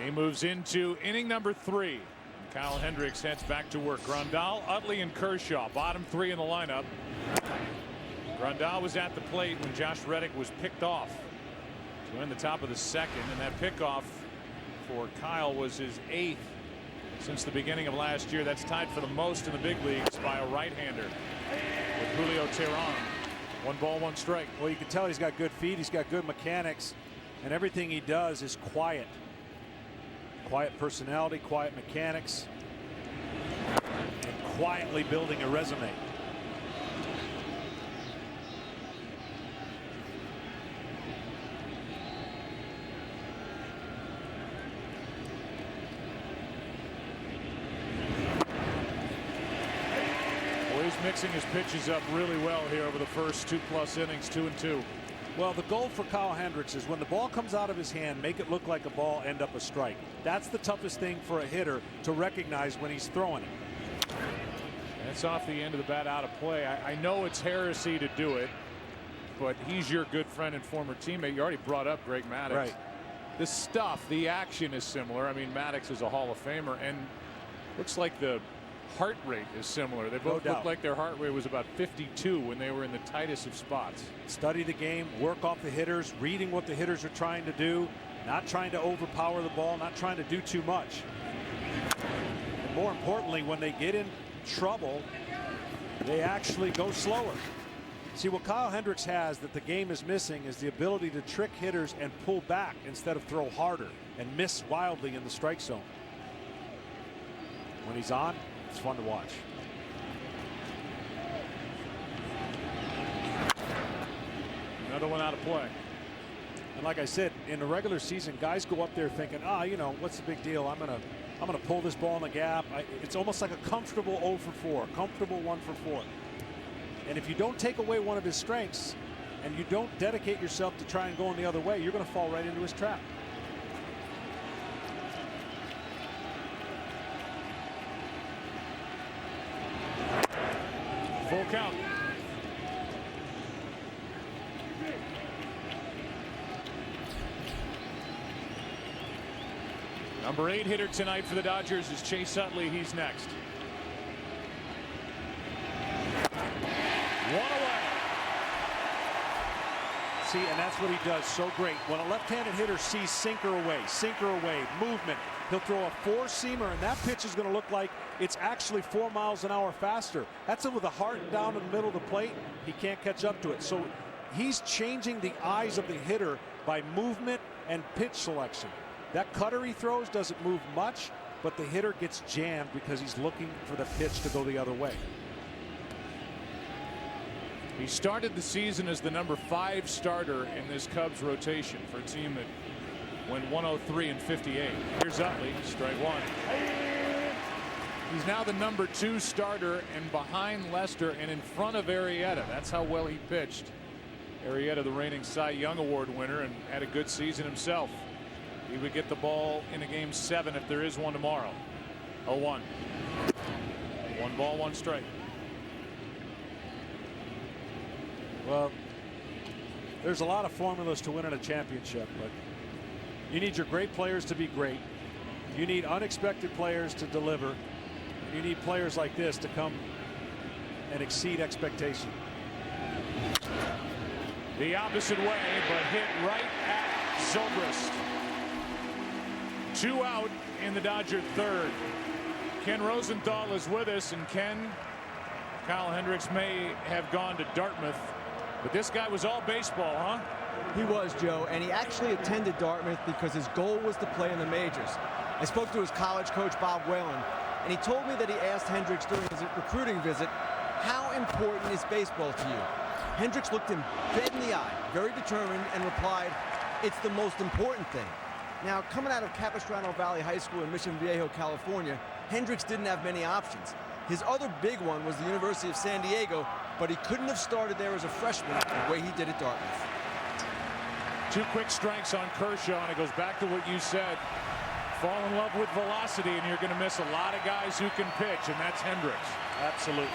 Game moves into inning number 3. Kyle Hendricks heads back to work. Grandal, Utley, and Kershaw, bottom 3 in the lineup. Grandal was at the plate when Josh Reddick was picked off to end the top of the 2nd, and that pickoff for Kyle was his 8th since the beginning of last year. That's tied for the most in the big leagues by a right-hander with Julio Teheran. 1 ball, 1 strike. Well, you can tell he's got good feet, he's got good mechanics, and everything he does is quiet. Quiet personality, quiet mechanics, and quietly building a resume. He's mixing his pitches up really well here over the first 2+ innings, 2-2. Well, the goal for Kyle Hendricks is when the ball comes out of his hand, make it look like a ball, end up a strike. That's the toughest thing for a hitter to recognize when he's throwing it. That's off the end of the bat, out of play. I know it's heresy to do it, but he's your good friend and former teammate. You already brought up Greg Maddux. Right. The stuff, the action is similar. I mean, Maddux is a Hall of Famer, and looks like the heart rate is similar. They both look like their heart rate was about 52 when they were in the tightest of spots. Study the game, work off the hitters, reading what the hitters are trying to do, not trying to overpower the ball, not trying to do too much. And more importantly, when they get in trouble, they actually go slower. See, what Kyle Hendricks has that the game is missing is the ability to trick hitters and pull back instead of throw harder and miss wildly in the strike zone. When he's on, it's fun to watch. Another one out of play. And like I said, in the regular season, guys go up there thinking, you know, what's the big deal? I'm gonna pull this ball in the gap. It's almost like a comfortable 0 for 4, comfortable 1 for 4. And if you don't take away one of his strengths and you don't dedicate yourself to try and go in the other way, you're going to fall right into his trap. Full count. Number 8 hitter tonight for the Dodgers is Chase Utley. He's next. 1 away. See, and that's what he does so great. When a left-handed hitter sees sinker away, movement, he'll throw a 4-seamer, and that pitch is going to look like it's actually 4 miles an hour faster. That's it with a heart down in the middle of the plate. He can't catch up to it. So he's changing the eyes of the hitter by movement and pitch selection. That cutter he throws doesn't move much, but the hitter gets jammed because he's looking for the pitch to go the other way. He started the season as the number 5 starter in this Cubs rotation for a team that went 103-58. Here's Utley, strike 1. He's now the number 2 starter and behind Lester and in front of Arrieta. That's how well he pitched. Arrieta, the reigning Cy Young Award winner, and had a good season himself. He would get the ball in a game 7 if there is one tomorrow. 0-1. 1 ball, 1 strike. Well, there's a lot of formulas to winning a championship, but you need your great players to be great. You need unexpected players to deliver. You need players like this to come and exceed expectation. The opposite way, but hit right at Zobrist. 2 out in the Dodger 3rd. Ken Rosenthal is with us, and Ken, Kyle Hendricks may have gone to Dartmouth, but this guy was all baseball, huh? He was, Joe, and he actually attended Dartmouth because his goal was to play in the majors. I spoke to his college coach, Bob Whalen, and he told me that he asked Hendricks during his recruiting visit, how important is baseball to you? Hendricks looked him dead in the eye, very determined, and replied, it's the most important thing. Now, coming out of Capistrano Valley High School in Mission Viejo, California, Hendricks didn't have many options. His other big one was the University of San Diego, but he couldn't have started there as a freshman the way he did at Dartmouth. 2 quick strikes on Kershaw, and it goes back to what you said. Fall in love with velocity, and you're going to miss a lot of guys who can pitch, and that's Hendricks. Absolutely.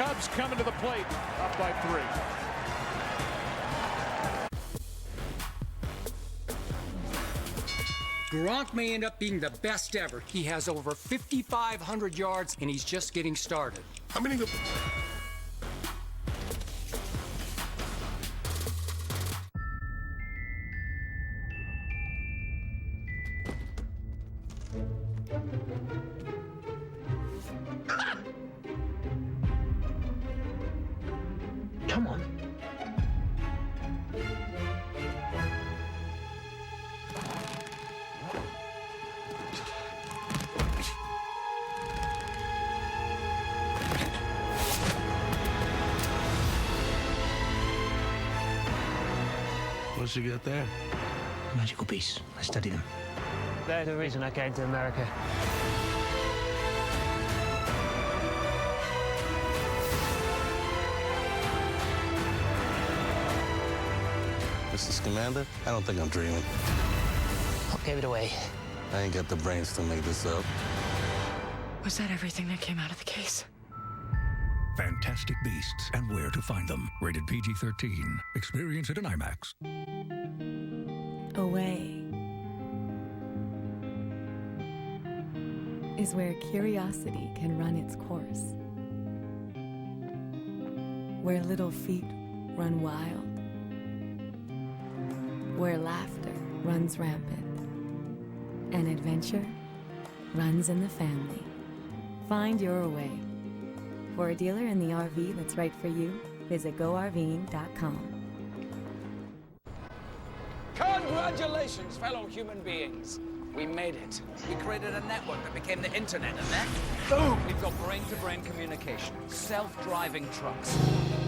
Cubs coming to the plate, up by 3. Gronk may end up being the best ever. He has over 5,500 yards, and he's just getting started. How many? Come on. What you got there? Magical beasts. I study them. They're the reason I came to America. Mrs. Commander, I don't think I'm dreaming. What gave it away? I ain't got the brains to make this up. Was that everything that came out of the case? Fantastic Beasts and Where to Find Them. Rated PG-13. Experience it in IMAX. Away is where curiosity can run its course. Where little feet run wild. Where laughter runs rampant. And adventure runs in the family. Find your away. For a dealer in the RV that's right for you, visit GoRVing.com. Congratulations, fellow human beings. We made it. We created a network that became the internet, and then, boom! We've got brain-to-brain communication, self-driving trucks.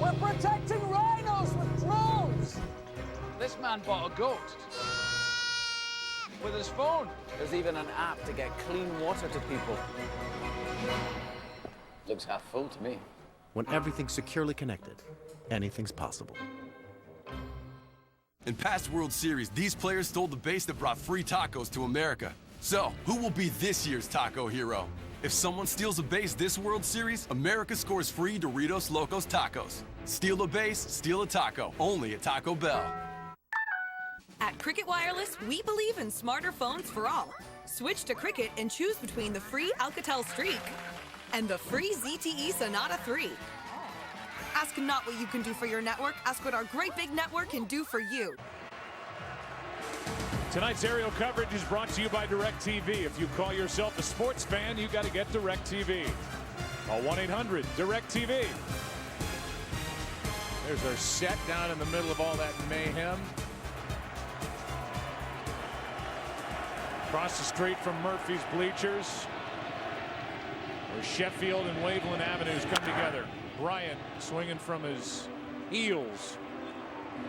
We're protecting rhinos with drones! This man bought a goat with his phone. There's even an app to get clean water to people. Looks half full to me. When everything's securely connected, anything's possible. In past World Series, these players stole the base that brought free tacos to America. So, who will be this year's taco hero? If someone steals a base this World Series, America scores free Doritos Locos Tacos. Steal a base, steal a taco. Only at Taco Bell. At Cricket Wireless, we believe in smarter phones for all. Switch to Cricket and choose between the free Alcatel Streak and the free ZTE Sonata 3. Ask not what you can do for your network, ask what our great big network can do for you. Tonight's aerial coverage is brought to you by DirecTV. If you call yourself a sports fan, you got to get DirecTV. Call 1-800-DirecTV. There's our set down in the middle of all that mayhem. Across the street from Murphy's bleachers, where Sheffield and Waveland Avenues come together. Bryant swinging from his heels.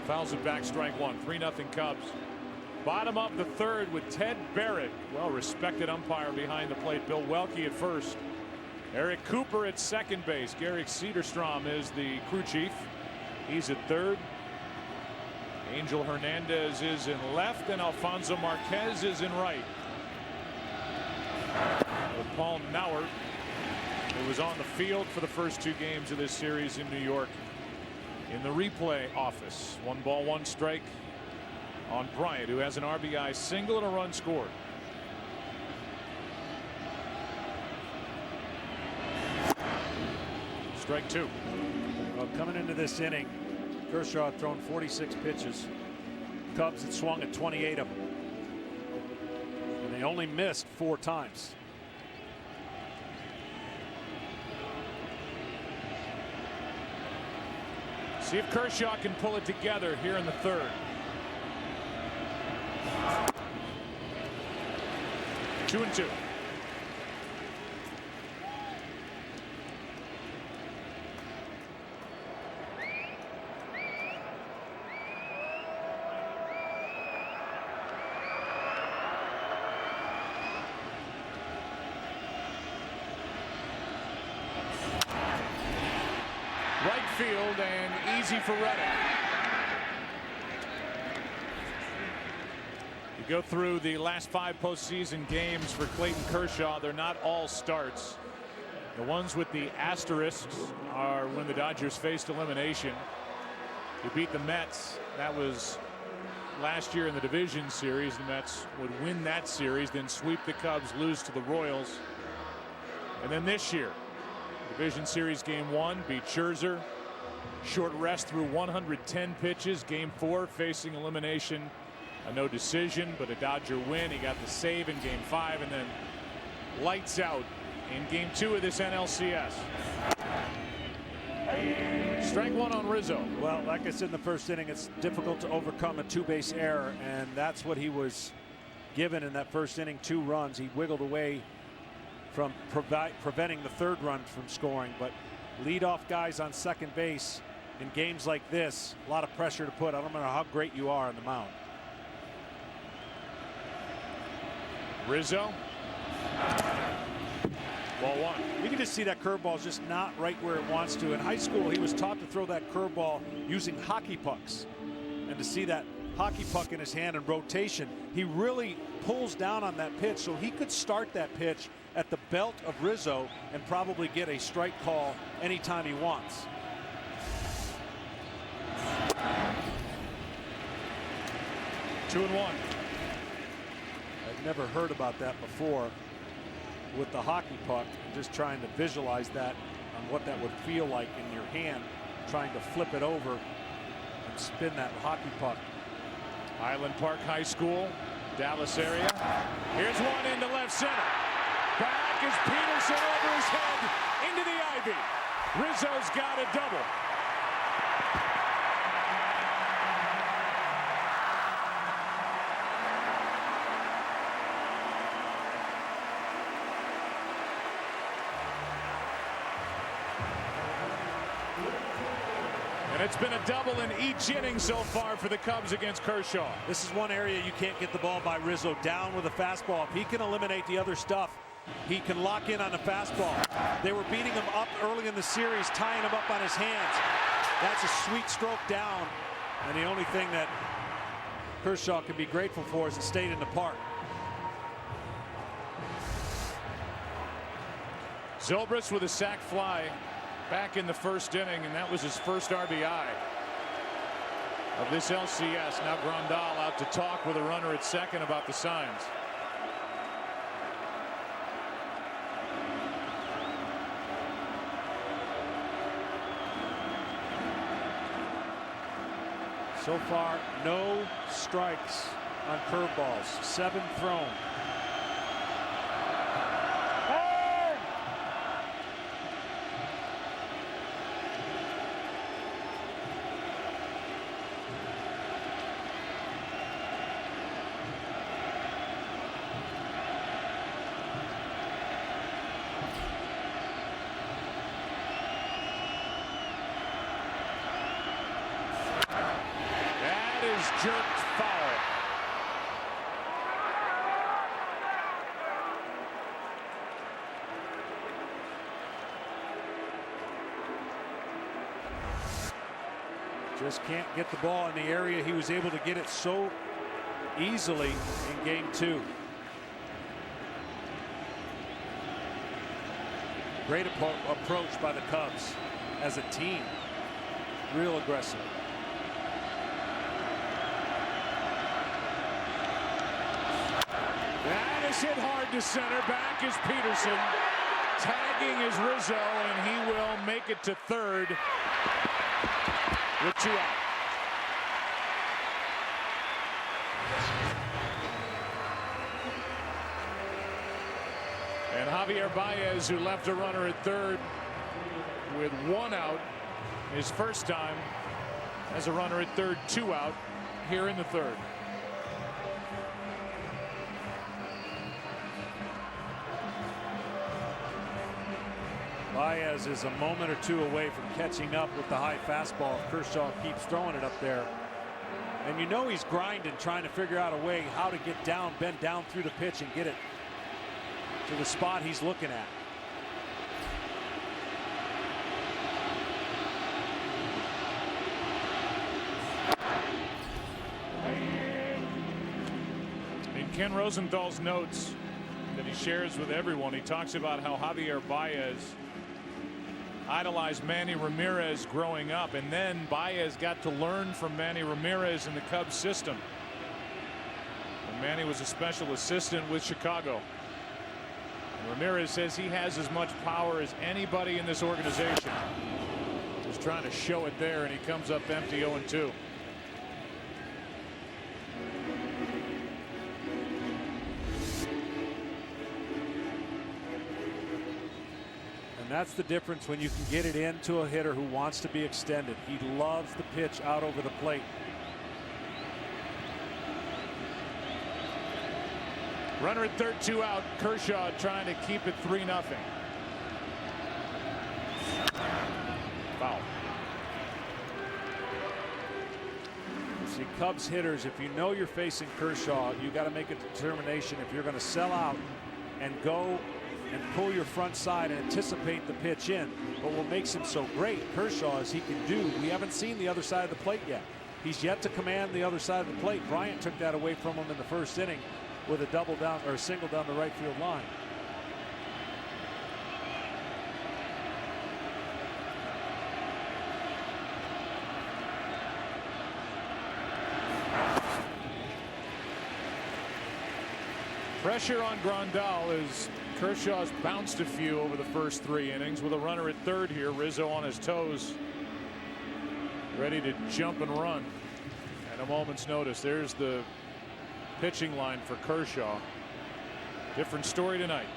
Fouls it back, strike one. 3-0 Cubs. Bottom of the third with Ted Barrett, well-respected umpire behind the plate. Bill Welke at first. Eric Cooper at second base. Gary Cederstrom is the crew chief. He's at third. Angel Hernandez is in left, and Alfonso Marquez is in right. With Paul Nauert, who was on the field for the first 2 games of this series in New York, in the replay office. 1 ball, 1 strike on Bryant, who has an RBI single and a run scored. Strike 2. Well, coming into this inning, Kershaw had thrown 46 pitches. Cubs had swung at 28 of them. And they only missed 4 times. See if Kershaw can pull it together here in the third. 2-2. Right field and easy for Reddick. You go through the last 5 postseason games for Clayton Kershaw. They're not all starts. The ones with the asterisks are when the Dodgers faced elimination. He beat the Mets. That was last year in the division series. The Mets would win that series, then sweep the Cubs, lose to the Royals. And then this year, division series game 1, beat Scherzer. Short rest through 110 pitches. Game 4 facing elimination. A no decision, but a Dodger win. He got the save in game 5 and then lights out in game 2 of this NLCS. Strike 1 on Rizzo. Well, like I said in the first inning, it's difficult to overcome a 2-base error, and that's what he was given in that first inning. 2 runs. He wiggled away from preventing the 3rd run from scoring, but leadoff guys on second base in games like this, a lot of pressure to put. I don't know how great you are on the mound. Rizzo. Ball 1. You can just see that curveball is just not right where it wants to. In high school, he was taught to throw that curveball using hockey pucks. And to see that hockey puck in his hand in rotation, he really pulls down on that pitch, so he could start that pitch at the belt of Rizzo and probably get a strike call anytime he wants. Two and one. I've never heard about that before with the hockey puck, and just trying to visualize that on what that would feel like in your hand, trying to flip it over and spin that hockey puck. Highland Park High School, Dallas area. Here's one into left center. Back is Peterson over his head into the ivy. Rizzo's got a double. And it's been a double in each inning so far for the Cubs against Kershaw. This is one area you can't get the ball by Rizzo. Down with a fastball. If he can eliminate the other stuff, he can lock in on the fastball. They were beating him up early in the series, tying him up on his hands. That's a sweet stroke down. And the only thing that Kershaw can be grateful for is it stayed in the park. Zobrist with a sac fly back in the first inning, and that was his first RBI of this LCS. Now Grandal out to talk with a runner at second about the signs. So far, no strikes on curveballs. 7 thrown. Jerked foul. Just can't get the ball in the area he was able to get it so easily in game 2. Great approach by the Cubs as a team. Real aggressive. That is hit hard to center. Back is Peterson. Tagging is Rizzo, and he will make it to third with 2 out. And Javier Baez, who left a runner at third with 1 out, his first time as a runner at third, 2 out here in the third. Baez is a moment or 2 away from catching up with the high fastball if Kershaw keeps throwing it up there. And you know he's grinding, trying to figure out a way how to get down, bend down through the pitch and get it to the spot he's looking at. In Ken Rosenthal's notes that he shares with everyone, he talks about how Javier Baez idolized Manny Ramirez growing up, and then Baez got to learn from Manny Ramirez in the Cubs system. And Manny was a special assistant with Chicago. And Ramirez says he has as much power as anybody in this organization. He's trying to show it there, and he comes up empty 0-2. And that's the difference when you can get it into a hitter who wants to be extended. He loves the pitch out over the plate. Runner at third, 2 out. Kershaw trying to keep it 3-0. Foul. See, Cubs hitters, if you know you're facing Kershaw, you got to make a determination if you're going to sell out and go and pull your front side and anticipate the pitch in. But what makes him so great, Kershaw, is he can do, we haven't seen the other side of the plate yet. He's yet to command the other side of the plate. Bryant took that away from him in the first inning with a double down or a single down the right field line. Pressure on Grandal as Kershaw's bounced a few over the first 3 innings with a runner at third here. Rizzo on his toes, ready to jump and run at a moment's notice. There's the pitching line for Kershaw. Different story tonight.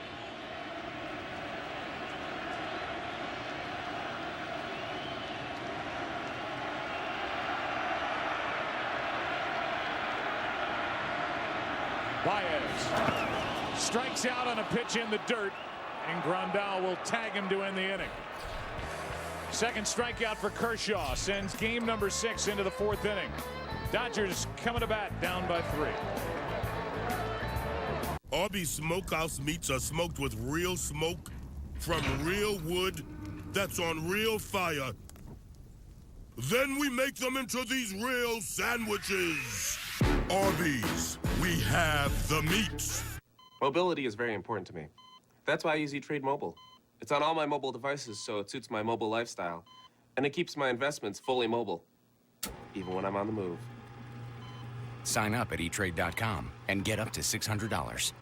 Baez strikes out on a pitch in the dirt, and Grandal will tag him to end the inning. Second strikeout for Kershaw sends game number 6 into the 4th inning. Dodgers coming to bat down by 3. Arby's Smokehouse meats are smoked with real smoke from real wood that's on real fire. Then we make them into these real sandwiches. Arby's, we have the meats. Mobility is very important to me. That's why I use E-Trade Mobile. It's on all my mobile devices, so it suits my mobile lifestyle. And it keeps my investments fully mobile, even when I'm on the move. Sign up at etrade.com and get up to $600.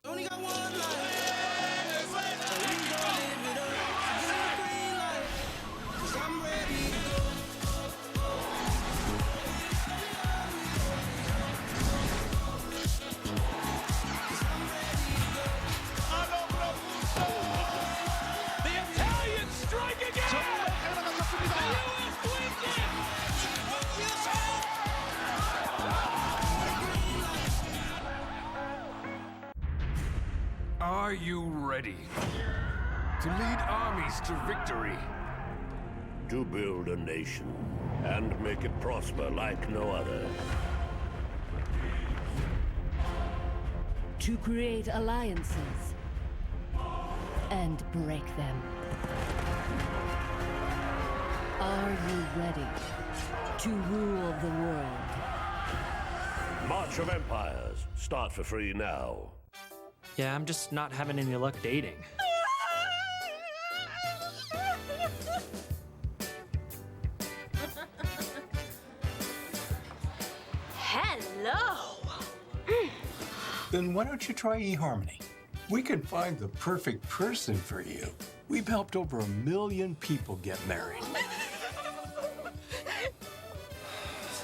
Are you ready to lead armies to victory? To build a nation and make it prosper like no other. To create alliances and break them. Are you ready to rule the world? March of Empires. Start for free now. Yeah, I'm just not having any luck dating. Hello. Then why don't you try eHarmony? We can find the perfect person for you. We've helped over 1 million people get married.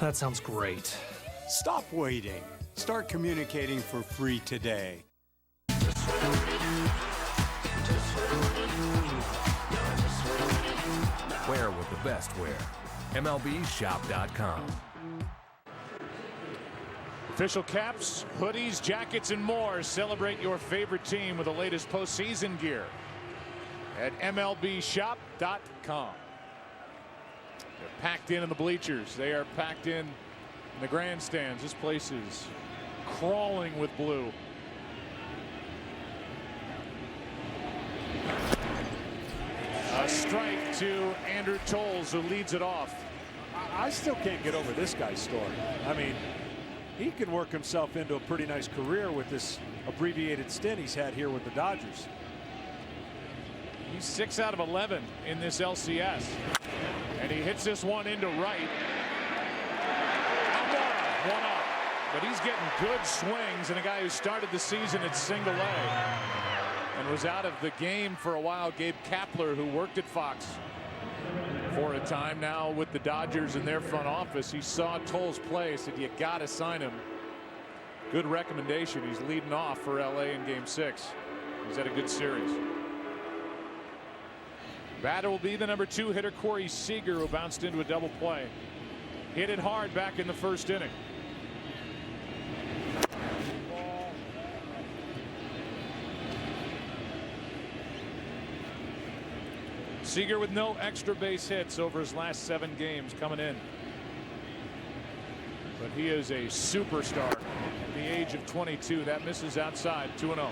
That sounds great. Stop waiting. Start communicating for free today. Wear with the best wear. MLBshop.com. Official caps, hoodies, jackets, and more. Celebrate your favorite team with the latest postseason gear at MLBshop.com. They're packed in the bleachers. They are packed in the grandstands. This place is crawling with blue. A strike to Andrew Toles, who leads it off. I still can't get over this guy's story. I mean, he can work himself into a pretty nice career with this abbreviated stint he's had here with the Dodgers. He's 6 out of 11 in this LCS. And he hits this one into right. One up. But he's getting good swings, and a guy who started the season at single A and was out of the game for a while, Gabe Kapler, who worked at Fox for a time, now with the Dodgers in their front office. He saw Toll's play, said, you got to sign him. Good recommendation. He's leading off for LA in Game 6. He's had a good series. Batter will be the number 2 hitter, Corey Seager, who bounced into a double play. Hit it hard back in the first inning. Seager with no extra base hits over his last 7 games coming in. But he is a superstar at the age of 22. That misses outside. 2-0.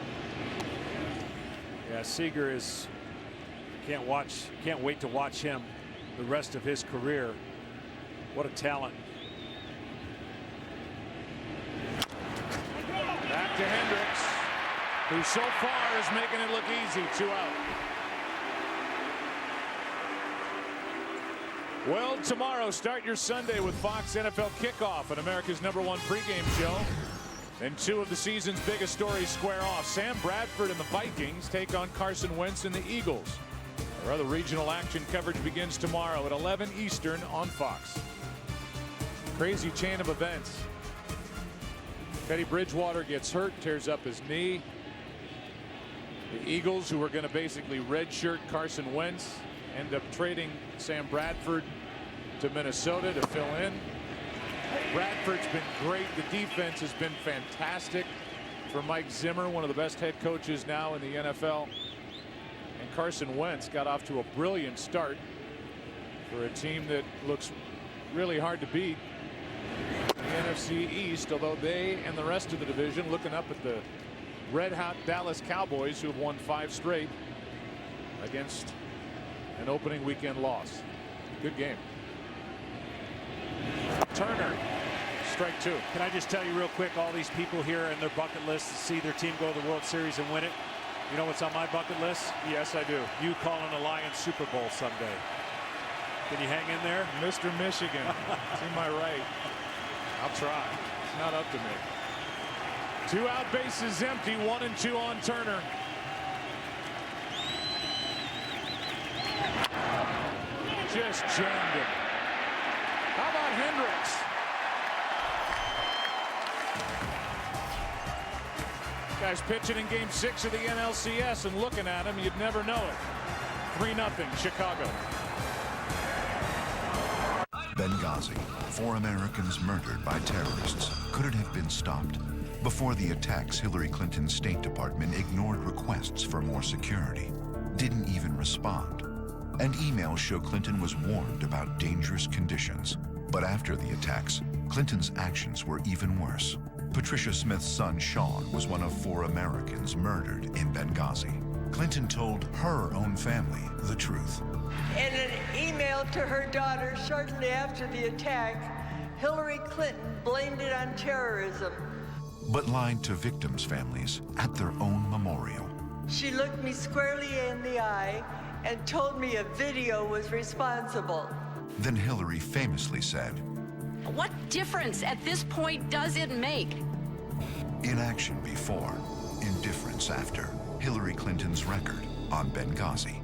Yeah, Seager is can't wait to watch him the rest of his career. What a talent. Back to Hendricks, who so far is making it look easy. 2 out. Well, tomorrow, start your Sunday with Fox NFL Kickoff, and America's #1 pregame show. And 2 of the season's biggest stories square off. Sam Bradford and the Vikings take on Carson Wentz and the Eagles. Our other regional action coverage begins tomorrow at 11 Eastern on Fox. Crazy chain of events. Teddy Bridgewater gets hurt, tears up his knee. The Eagles, who were going to basically redshirt Carson Wentz, end up trading Sam Bradford to Minnesota to fill in. Bradford's been great. The defense has been fantastic for Mike Zimmer, one of the best head coaches now in the NFL. And Carson Wentz got off to a brilliant start for a team that looks really hard to beat in the NFC East, although they and the rest of the division looking up at the red-hot Dallas Cowboys, who have won 5 straight against an opening weekend loss. Good game. Turner, strike 2. Can I just tell you real quick, all these people here and their bucket list to see their team go to the World Series and win it. You know what's on my bucket list? Yes, I do. You calling the Lions Super Bowl someday. Can you hang in there? Mr. Michigan. To my right. I'll try. It's not up to me. 2 out, bases empty. 1 and 2 on Turner. Just jammed it. How about Hendricks? Guy's pitching in Game 6 of the NLCS, and looking at him, you'd never know it. 3-0 Chicago. Benghazi. 4 Americans murdered by terrorists. Could it have been stopped? Before the attacks, Hillary Clinton's State Department ignored requests for more security, didn't even respond. And emails show Clinton was warned about dangerous conditions. But after the attacks, Clinton's actions were even worse. Patricia Smith's son, Sean, was one of 4 Americans murdered in Benghazi. Clinton told her own family the truth. In an email to her daughter shortly after the attack, Hillary Clinton blamed it on terrorism. But lied to victims' families at their own memorial. She looked me squarely in the eye and told me a video was responsible. Then Hillary famously said, "What difference at this point does it make?" Inaction before, indifference after. Hillary Clinton's record on Benghazi.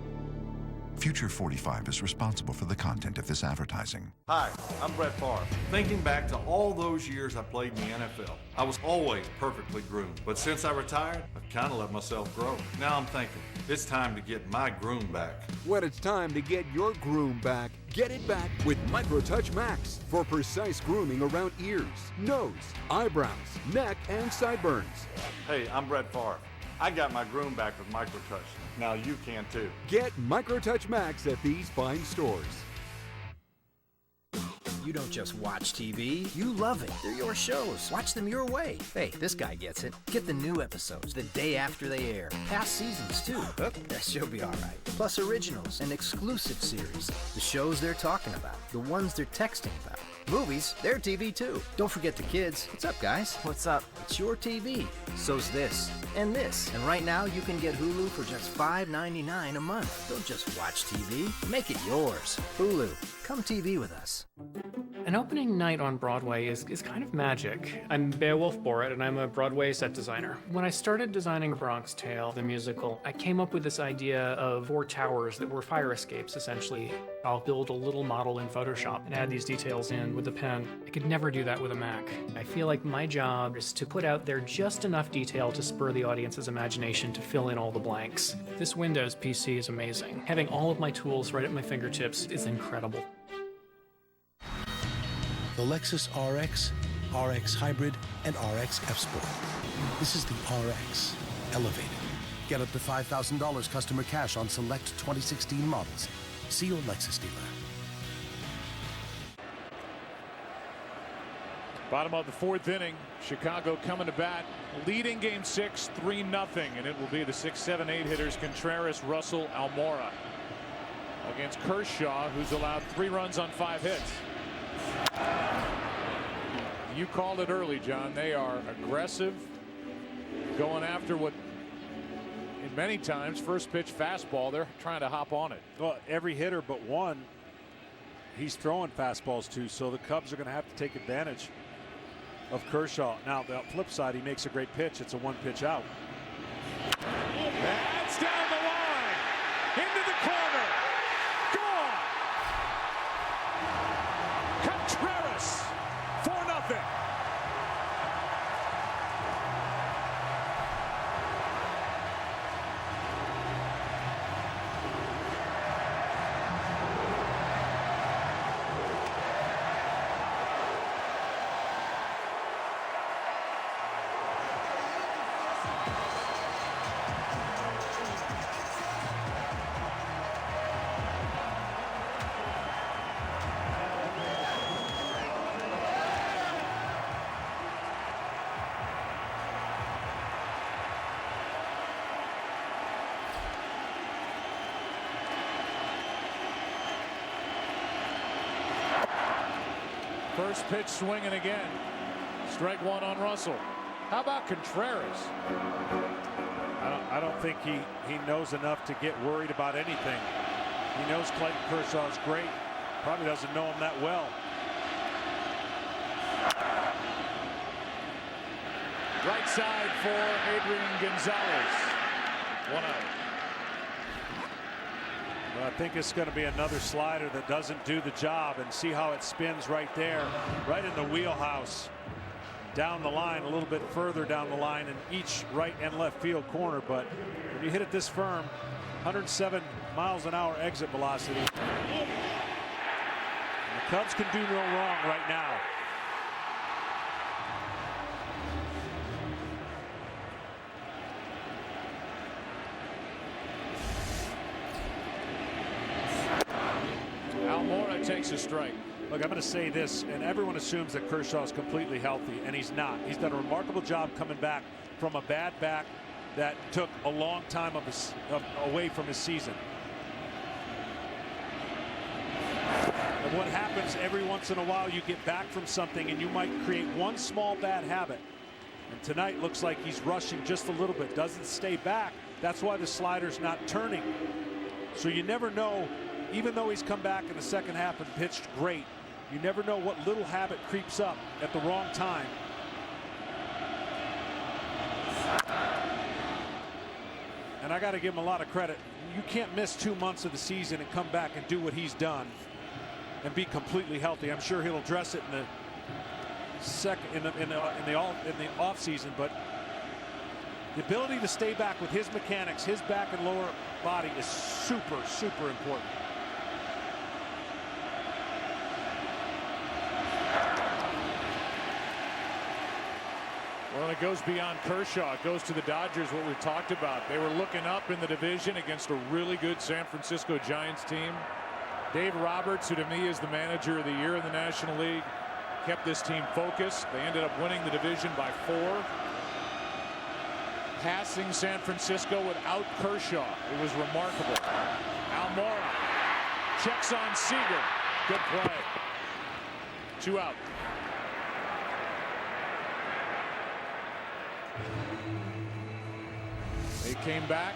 Future 45 is responsible for the content of this advertising. Hi, I'm Brett Favre. Thinking back to all those years I played in the NFL, I was always perfectly groomed. But since I retired, I've kind of let myself grow. Now I'm thinking, it's time to get my groom back. When it's time to get your groom back, get it back with MicroTouch Max for precise grooming around ears, nose, eyebrows, neck, and sideburns. Hey, I'm Brett Favre. I got my groom back with MicroTouch. Now you can too. Get MicroTouch Max at these fine stores. You don't just watch TV, you love it. They're your shows. Watch them your way. Hey, this guy gets it. Get the new episodes the day after they air. Past seasons, too. Oh, that should be all right. Plus originals and exclusive series. The shows they're talking about. The ones they're texting about. Movies, they're TV too. Don't forget the kids. What's up, guys? What's up? It's your TV. So's this and this. And right now you can get Hulu for just $5.99 a month. Don't just watch TV. Make it yours. Hulu. Come TV with us. An opening night on Broadway is kind of magic. I'm Beowulf Borat, and I'm a Broadway set designer. When I started designing Bronx Tale, the musical, I came up with this idea of 4 towers that were fire escapes, essentially. I'll build a little model in Photoshop and add these details in with a pen. I could never do that with a Mac. I feel like my job is to put out there just enough detail to spur the audience's imagination to fill in all the blanks. This Windows PC is amazing. Having all of my tools right at my fingertips is incredible. The Lexus RX, RX Hybrid, and RX F-Sport. This is the RX Elevated. Get up to $5,000 customer cash on select 2016 models. See your Lexus dealer. Bottom of the 4th inning, Chicago coming to bat, leading game 6, 3-0, and it will be the 6, 7, 8 hitters Contreras, Russell, Almora against Kershaw, who's allowed 3 runs on 5 hits. You called it early, John. They are aggressive, going after what in many times first pitch fastball. They're trying to hop on it. Well, every hitter but one he's throwing fastballs to, so the Cubs are going to have to take advantage of Kershaw. Now the flip side, he makes a great pitch. It's a 1-pitch out. That's down the line into the corner. Gone. Contreras, 4-0. First pitch swinging again. Strike 1 on Russell. How about Contreras? I don't think he knows enough to get worried about anything. He knows Clayton Kershaw is great. Probably doesn't know him that well. Right side for Adrian Gonzalez. 1 out. Well, I think it's going to be another slider that doesn't do the job, and see how it spins right there, right in the wheelhouse. Down the line, a little bit further down the line in each right and left field corner. But when you hit it this firm, 107 miles an hour exit velocity. And the Cubs can do no wrong right now. Almora takes a strike. Look, I'm going to say this, and everyone assumes that Kershaw is completely healthy, and he's not. He's done a remarkable job coming back from a bad back that took a long time away from his season. And what happens every once in a while, you get back from something and you might create one small bad habit. And tonight looks like he's rushing just a little bit, doesn't stay back. That's why the slider's not turning. So you never know, even though he's come back in the second half and pitched great, you never know what little habit creeps up at the wrong time. And I got to give him a lot of credit. You can't miss 2 months of the season and come back and do what he's done and be completely healthy. I'm sure he'll address it in the off season, but the ability to stay back with his mechanics, his back and lower body, is super important. Well, it goes beyond Kershaw. It goes to the Dodgers, what we've talked about. They were looking up in the division against a really good San Francisco Giants team. Dave Roberts, who to me is the manager of the year in the National League, kept this team focused. They ended up winning the division by 4. Passing San Francisco without Kershaw. It was remarkable. Almora checks on Seager. Good play. 2 out. They came back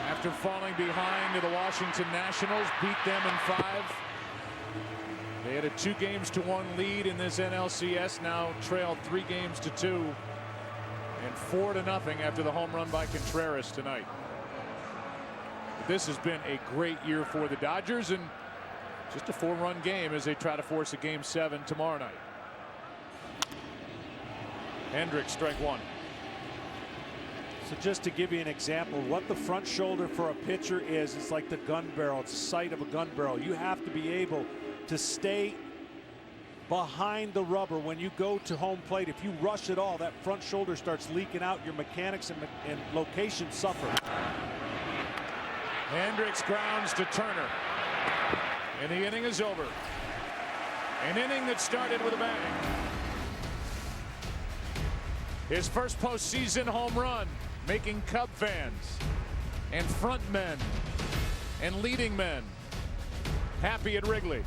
after falling behind to the Washington Nationals, beat them in 5. They had a 2-1 lead in this NLCS, now trailed 3-2 and 4-0 after the home run by Contreras tonight. This has been a great year for the Dodgers, and just a 4-run game as they try to force a Game 7 tomorrow night. Hendricks, strike 1. So just to give you an example, what the front shoulder for a pitcher is, it's like the gun barrel. It's the sight of a gun barrel. You have to be able to stay behind the rubber when you go to home plate. If you rush at all, that front shoulder starts leaking out. Your mechanics and location suffer. Hendricks grounds to Turner, and the inning is over. An inning that started with a bang. His first postseason home run, making Cub fans and front men and leading men happy at Wrigley.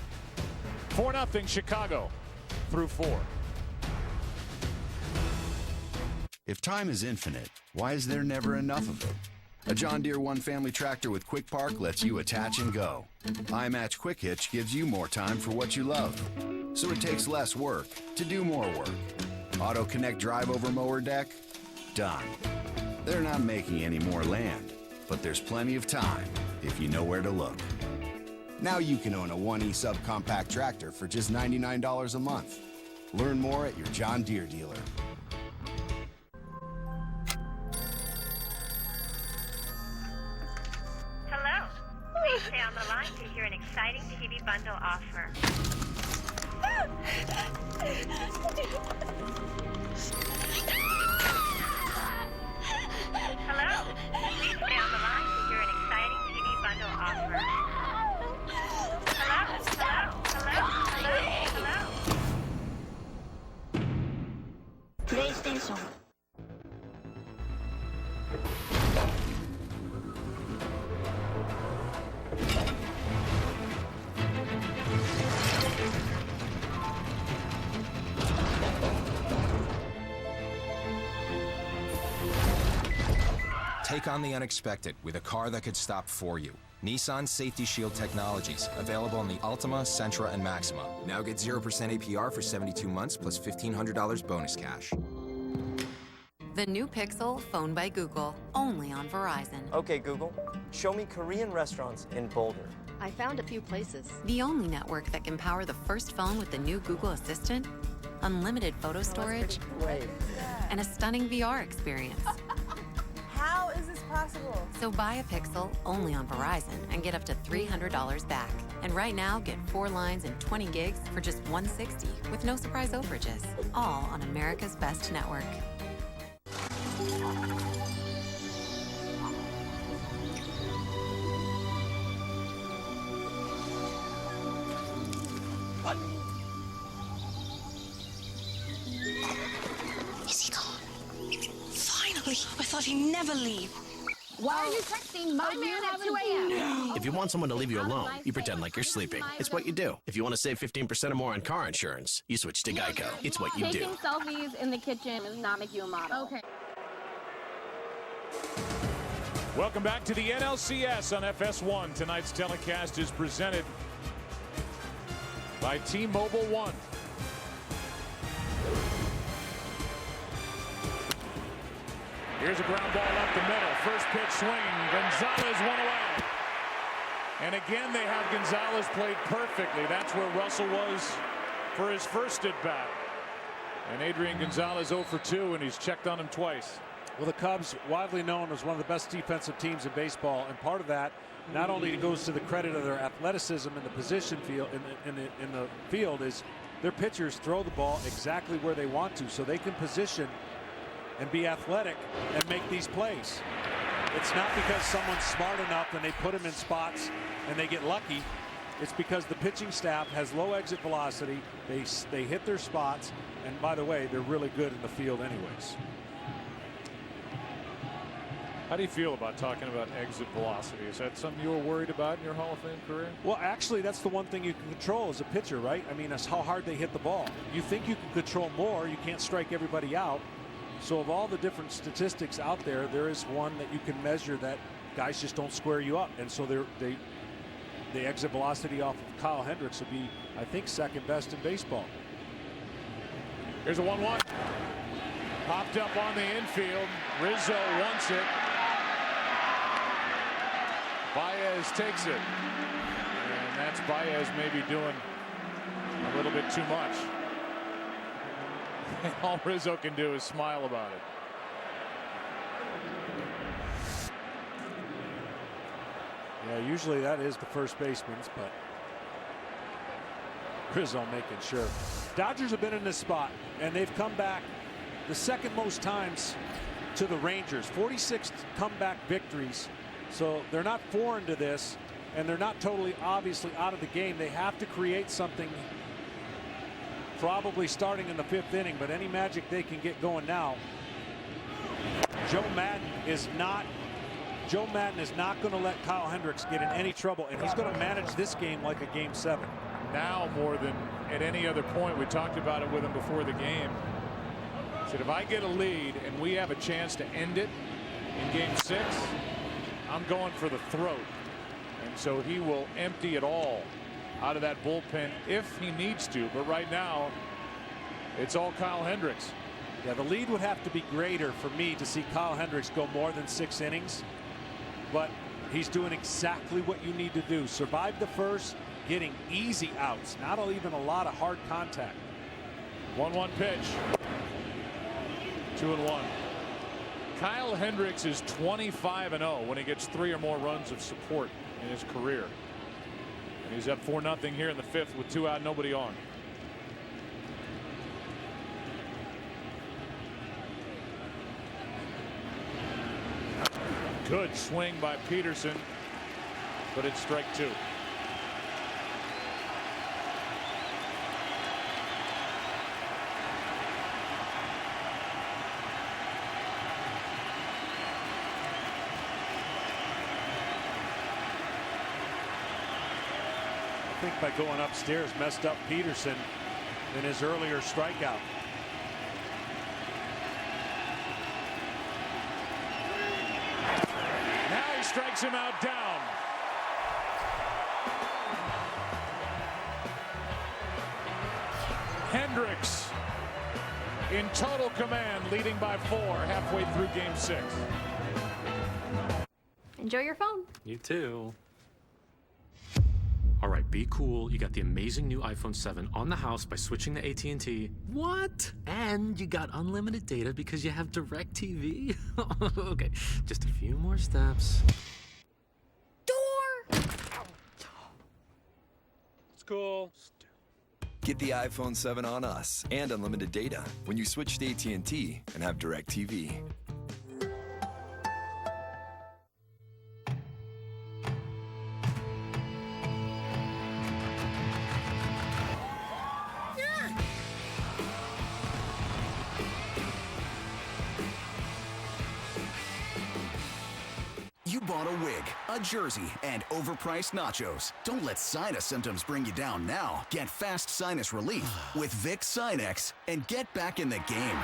4-0 Chicago through 4. If time is infinite, why is there never enough of it? A John Deere One Family tractor with Quick Park lets you attach and go. iMatch Quick Hitch gives you more time for what you love, so it takes less work to do more work. Auto Connect drive over mower deck? Done. They're not making any more land, but there's plenty of time if you know where to look. Now you can own a 1E subcompact tractor for just $99 a month. Learn more at your John Deere dealer. Hello. Please stay on the line to hear an exciting TV bundle offer. Hello. Please stay on the line to hear an exciting TV bundle offer. Hello. Hello. Hello. Hello. PlayStation. Take on the unexpected with a car that could stop for you. Nissan Safety Shield Technologies, available on the Altima, Sentra, and Maxima. Now get 0% APR for 72 months plus $1,500 bonus cash. The new Pixel, phone by Google, only on Verizon. Okay, Google, show me Korean restaurants in Boulder. I found a few places. The only network that can power the first phone with the new Google Assistant, unlimited photo storage, and a stunning VR experience. How is this possible? So buy a Pixel only on Verizon and get up to $300 back. And right now, get 4 lines and 20 gigs for just $160 with no surprise overages. All on America's best network. What? Is he gone? Finally! I thought he'd never leave. Why are you texting my man at 2 a.m.? If you want someone to leave you alone, you pretend like you're sleeping. It's what you do. If you want to save 15% or more on car insurance, you switch to Geico. It's what you do. Taking selfies in the kitchen does not make you a model. Okay. Welcome back to the NLCS on FS1. Tonight's telecast is presented by T-Mobile One. Here's a ground ball up the middle. First pitch swing. Gonzalez one away. And again, they have Gonzalez played perfectly. That's where Russell was for his first at bat. And Adrian Gonzalez 0 for 2, and he's checked on him twice. Well, the Cubs, widely known as one of the best defensive teams in baseball, and part of that not only goes to the credit of their athleticism in the position field in the field, is their pitchers throw the ball exactly where they want to, so they can position and be athletic and make these plays. It's not because someone's smart enough and they put them in spots and they get lucky. It's because the pitching staff has low exit velocity. They hit their spots, and by the way, they're really good in the field anyways. How do you feel about talking about exit velocity? Is that something you were worried about in your Hall of Fame career? Well, actually, that's the one thing you can control as a pitcher, right? I mean, that's how hard they hit the ball. You think you can control more. You can't strike everybody out. So of all the different statistics out there, there is one that you can measure that guys just don't square you up. And so the exit velocity off of Kyle Hendricks would be, I think, second best in baseball. Here's a 1-1. Popped up on the infield. Rizzo wants it. Baez takes it. And that's Baez maybe doing a little bit too much. All Rizzo can do is smile about it. Yeah, usually that is the first baseman's, but Rizzo making sure. Dodgers have been in this spot, and they've come back the second most times to the Rangers. 46 comeback victories. So they're not foreign to this, and they're not totally obviously out of the game. They have to create something probably starting in the 5th inning, but any magic they can get going now. Joe Madden is not going to let Kyle Hendricks get in any trouble, and he's going to manage this game like a Game 7. Now more than at any other point. We talked about it with him before the game. Said if I get a lead and we have a chance to end it in Game 6, I'm going for the throat. And so he will empty it all out of that bullpen if he needs to. But right now, it's all Kyle Hendricks. Yeah, the lead would have to be greater for me to see Kyle Hendricks go more than 6 innings. But he's doing exactly what you need to do. Survive the first, getting easy outs, not even a lot of hard contact. 1-1 pitch. 2-1. Kyle Hendricks is 25-0 when he gets 3 or more runs of support in his career. And he's up 4-0 here in the 5th with 2 out, nobody on. Good swing by Peterson, but it's strike 2. I think by going upstairs messed up Peterson in his earlier strikeout. Now he strikes him out down. Hendricks in total command, leading by 4 halfway through Game 6. Enjoy your phone. You too. All right, be cool. You got the amazing new iPhone 7 on the house by switching to AT&T. What? And you got unlimited data because you have DirecTV? Okay, just a few more steps. Door! It's cool. Get the iPhone 7 on us and unlimited data when you switch to AT&T and have DirecTV. You bought a wig, a jersey, and overpriced nachos. Don't let sinus symptoms bring you down now. Get fast sinus relief with Vicks Sinex and get back in the game.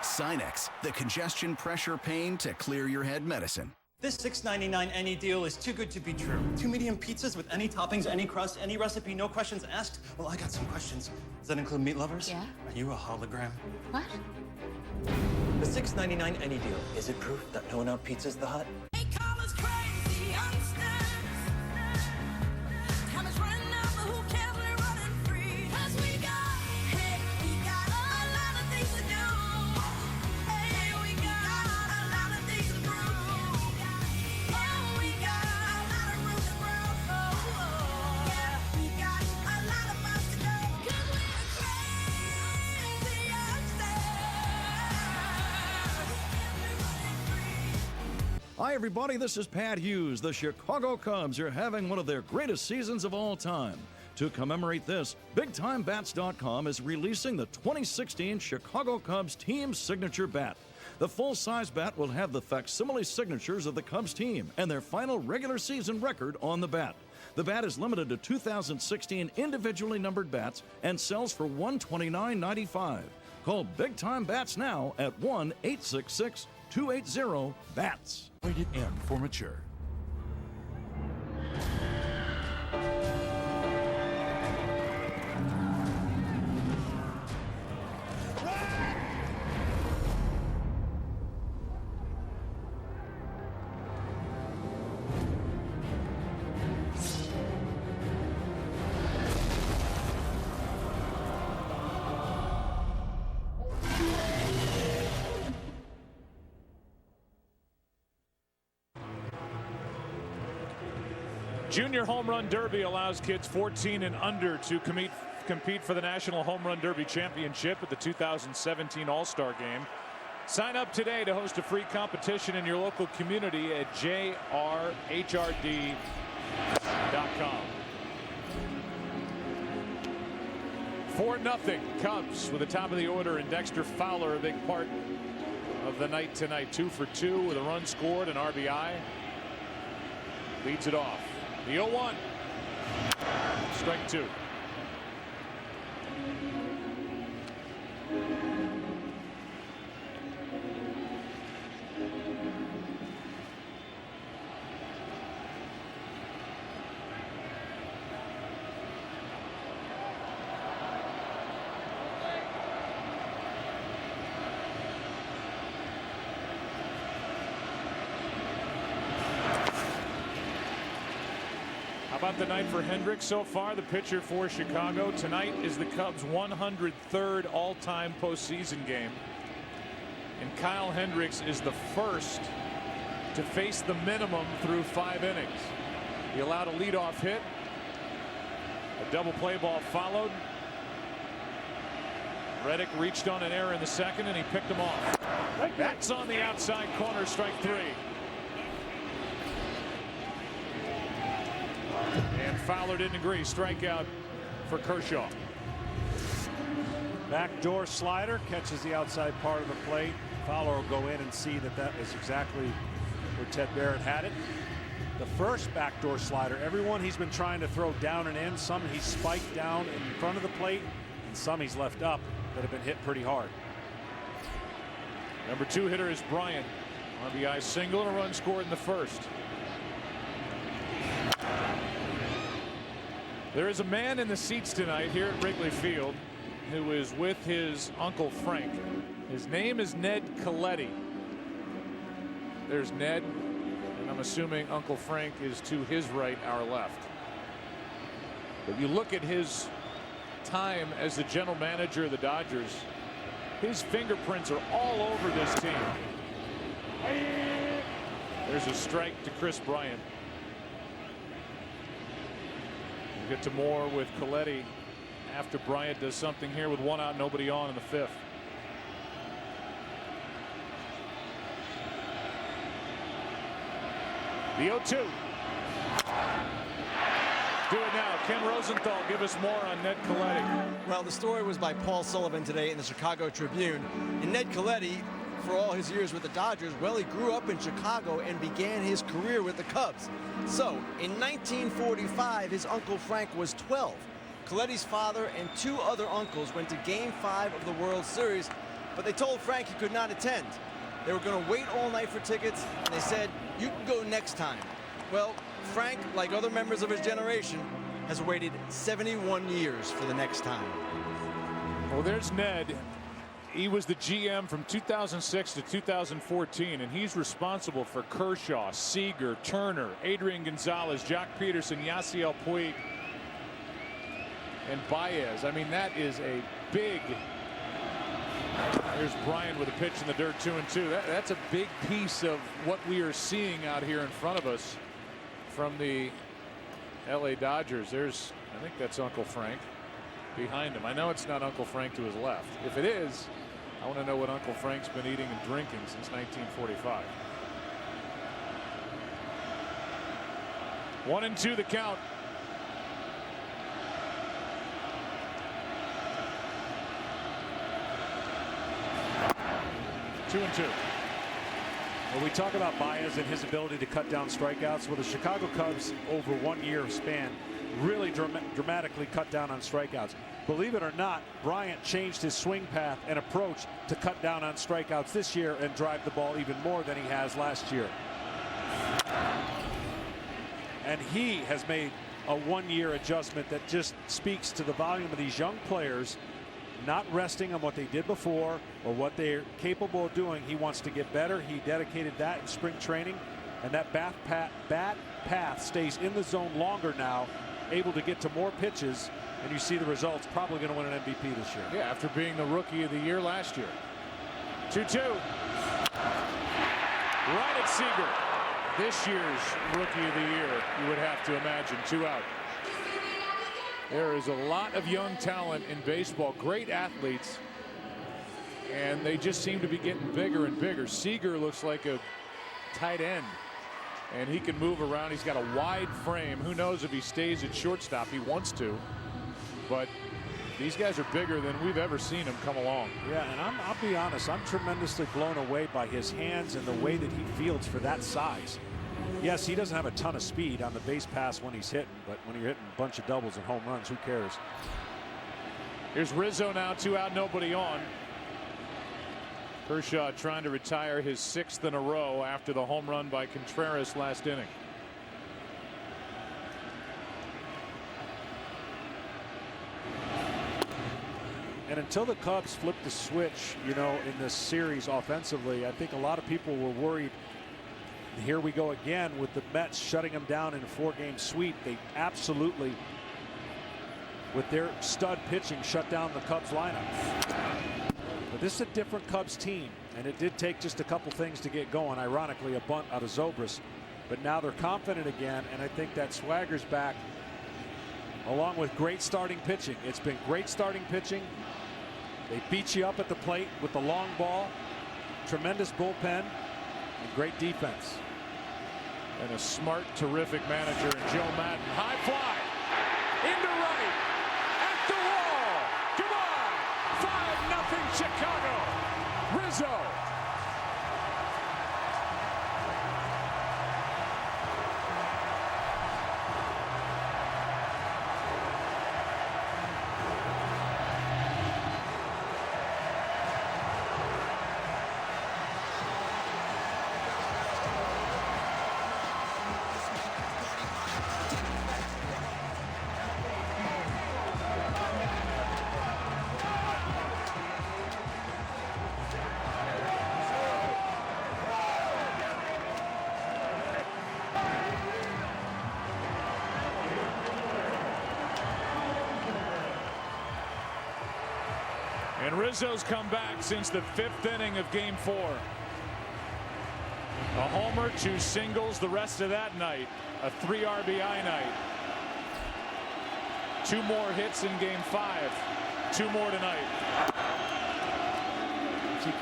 Sinex, the congestion, pressure, pain to clear your head medicine. This $6.99 any deal is too good to be true. 2 medium pizzas with any toppings, any crust, any recipe, no questions asked. Well, I got some questions. Does that include meat lovers? Yeah. Are you a hologram? What? The $6.99 any deal, is it proof that no one out pizzas the hut? Hi, everybody. This is Pat Hughes. The Chicago Cubs are having one of their greatest seasons of all time. To commemorate this, BigTimeBats.com is releasing the 2016 Chicago Cubs team signature bat. The full-size bat will have the facsimile signatures of the Cubs team and their final regular season record on the bat. The bat is limited to 2016 individually numbered bats and sells for $129.95. Call Big Time Bats now at 1-866-280-BATS. Rated M for mature. Junior Home Run Derby allows kids 14 and under to compete for the National Home Run Derby Championship at the 2017 All-Star Game. Sign up today to host a free competition in your local community at jrhrd.com. 4-0 Cubs with the top of the order, and Dexter Fowler, a big part of the night tonight. 2 for 2 with a run scored, an RBI. Leads it off. The 0-1. Strike 2. How about the night for Hendricks so far, the pitcher for Chicago? Tonight is the Cubs' 103rd all-time postseason game. And Kyle Hendricks is the first to face the minimum through 5 innings. He allowed a leadoff hit. A double play ball followed. Reddick reached on an error in the second, and he picked him off. That's on the outside corner, strike 3. And Fowler didn't agree. Strikeout for Kershaw. Backdoor slider catches the outside part of the plate. Fowler will go in and see that that is exactly where Ted Barrett had it. The first backdoor slider, everyone he's been trying to throw down and in, some he's spiked down in front of the plate, and some he's left up that have been hit pretty hard. Number 2 hitter is Bryant. RBI single and a run scored in the first. There is a man in the seats tonight here at Wrigley Field who is with his Uncle Frank. His name is Ned Coletti. There's Ned, and I'm assuming Uncle Frank is to his right, our left. But you look at his time as the general manager of the Dodgers, his fingerprints are all over this team. There's a strike to Chris Bryant. We'll get to more with Coletti after Bryant does something here with 1 out, nobody on in the 5th. The 0-2. Do it now. Ken Rosenthal, give us more on Ned Coletti. Well, the story was by Paul Sullivan today in the Chicago Tribune. And Ned Coletti, for all his years with the Dodgers, well, he grew up in Chicago and began his career with the Cubs. So, in 1945, his Uncle Frank was 12. Coletti's father and 2 other uncles went to Game 5 of the World Series, but they told Frank he could not attend. They were going to wait all night for tickets, and they said, "You can go next time." Well, Frank, like other members of his generation, has waited 71 years for the next time. Well, there's Ned. He was the GM from 2006 to 2014, and he's responsible for Kershaw, Seager, Turner, Adrian Gonzalez, Jock Peterson, Yasiel Puig, and Baez. I mean, that is a big. There's Bryant with a pitch in the dirt, 2-2. That's a big piece of what we are seeing out here in front of us from the LA Dodgers. There's, I think that's Uncle Frank behind him. I know it's not Uncle Frank to his left. If it is, I want to know what Uncle Frank's been eating and drinking since 1945. 1-2 the count. Two and 2. When we talk about Baez and his ability to cut down strikeouts, well, the Chicago Cubs over 1 year span really dramatically cut down on strikeouts. Believe it or not, Bryant changed his swing path and approach to cut down on strikeouts this year and drive the ball even more than he has last year. And he has made a 1 year adjustment that just speaks to the volume of these young players not resting on what they did before or what they're capable of doing. He wants to get better. He dedicated that in spring training, and that bat path stays in the zone longer now, able to get to more pitches, and you see the results. Probably going to win an MVP this year. Yeah, after being the rookie of the year last year. 2-2. Right at Seager. This year's rookie of the year, you would have to imagine. 2 out. There is a lot of young talent in baseball, great athletes, and they just seem to be getting bigger and bigger. Seager looks like a tight end, and he can move around. He's got a wide frame. Who knows if he stays at shortstop? He wants to, but these guys are bigger than we've ever seen them come along. Yeah, and I'll be honest, I'm tremendously blown away by his hands and the way that he fields for that size. Yes, he doesn't have a ton of speed on the base pass when he's hitting, but when you're hitting a bunch of doubles and home runs, who cares? Here's Rizzo now, 2 out, nobody on. Kershaw trying to retire his 6th in a row after the home run by Contreras last inning. And until the Cubs flipped the switch, you know, in this series offensively, I think a lot of people were worried. Here we go again with the Mets shutting them down in a 4-game sweep. They absolutely, with their stud pitching, shut down the Cubs lineup. But this is a different Cubs team, and it did take just a couple things to get going. Ironically, a bunt out of Zobrist, but now they're confident again, and I think that swagger's back, along with great starting pitching. It's been great starting pitching. They beat you up at the plate with the long ball, tremendous bullpen, and great defense. And a smart, terrific manager in Joe Madden. High fly into right at the wall. Come on, 5-0 Chicago. Rizzo. And Rizzo's come back since the 5th inning of Game 4. A homer, 2 singles the rest of that night. A 3 RBI night. 2 more hits in Game 5. 2 more tonight. See,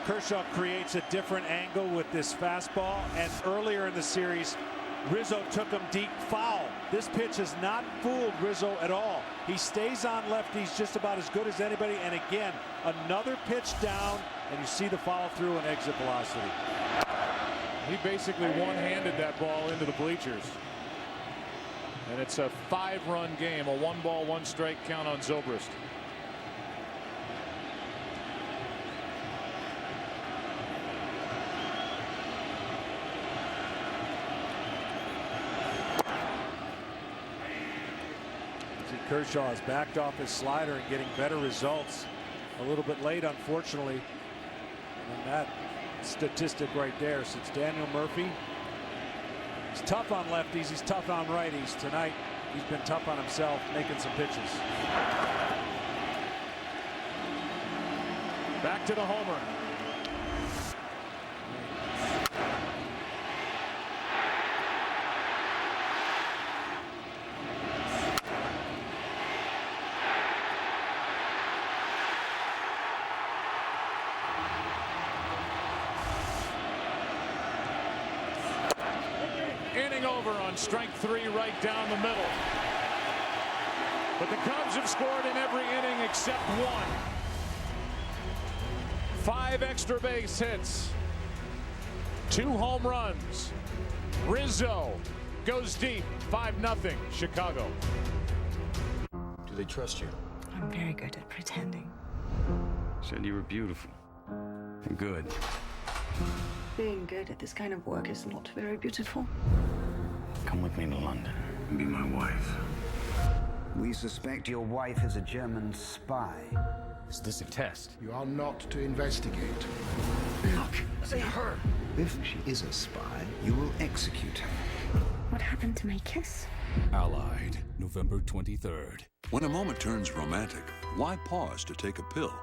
Kershaw creates a different angle with this fastball, and earlier in the series, Rizzo took him deep foul. This pitch has not fooled Rizzo at all. He stays on lefties just about as good as anybody. And again, another pitch down, and you see the follow through and exit velocity. He basically one-handed that ball into the bleachers. And it's a 5-run game, a 1-ball, 1-strike count on Zobrist. Kershaw has backed off his slider and getting better results. A little bit late, unfortunately. And that statistic right there, since Daniel Murphy, he's tough on lefties, he's tough on righties. Tonight, he's been tough on himself, making some pitches. Back to the homer. Inning over on strike 3 right down the middle. But the Cubs have scored in every inning except 1. 5 extra base hits. 2 home runs. Rizzo goes deep. 5-0 Chicago. Do they trust you? I'm very good at pretending. Said you were beautiful. And good. Being good at this kind of work is not very beautiful. Come with me to London and be my wife. We suspect your wife is a German spy. Is this a test? You are not to investigate. Look, say her. If she is a spy, you will execute her. What happened to my kiss? Allied, November 23rd. When a moment turns romantic, why pause to take a pill?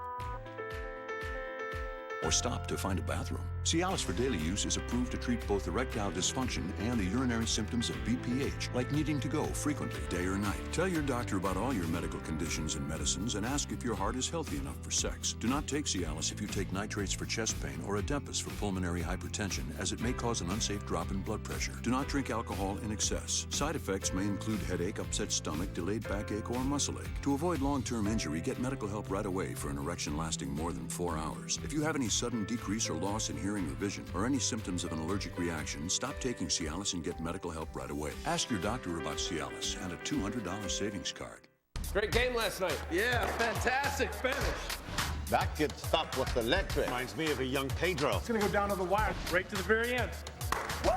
Or stop to find a bathroom? Cialis for daily use is approved to treat both erectile dysfunction and the urinary symptoms of BPH, like needing to go frequently, day or night. Tell your doctor about all your medical conditions and medicines and ask if your heart is healthy enough for sex. Do not take Cialis if you take nitrates for chest pain or Adempus for pulmonary hypertension, as it may cause an unsafe drop in blood pressure. Do not drink alcohol in excess. Side effects may include headache, upset stomach, delayed backache, or muscle ache. To avoid long-term injury, get medical help right away for an erection lasting more than 4 hours. If you have any sudden decrease or loss in hearing or vision, or any symptoms of an allergic reaction, stop taking Cialis and get medical help right away. Ask your doctor about Cialis and a $200 savings card. Great game last night. Yeah, fantastic finish. That kid stuff was electric. Reminds me of a young Pedro. It's gonna go down to the wire, right to the very end. Woo!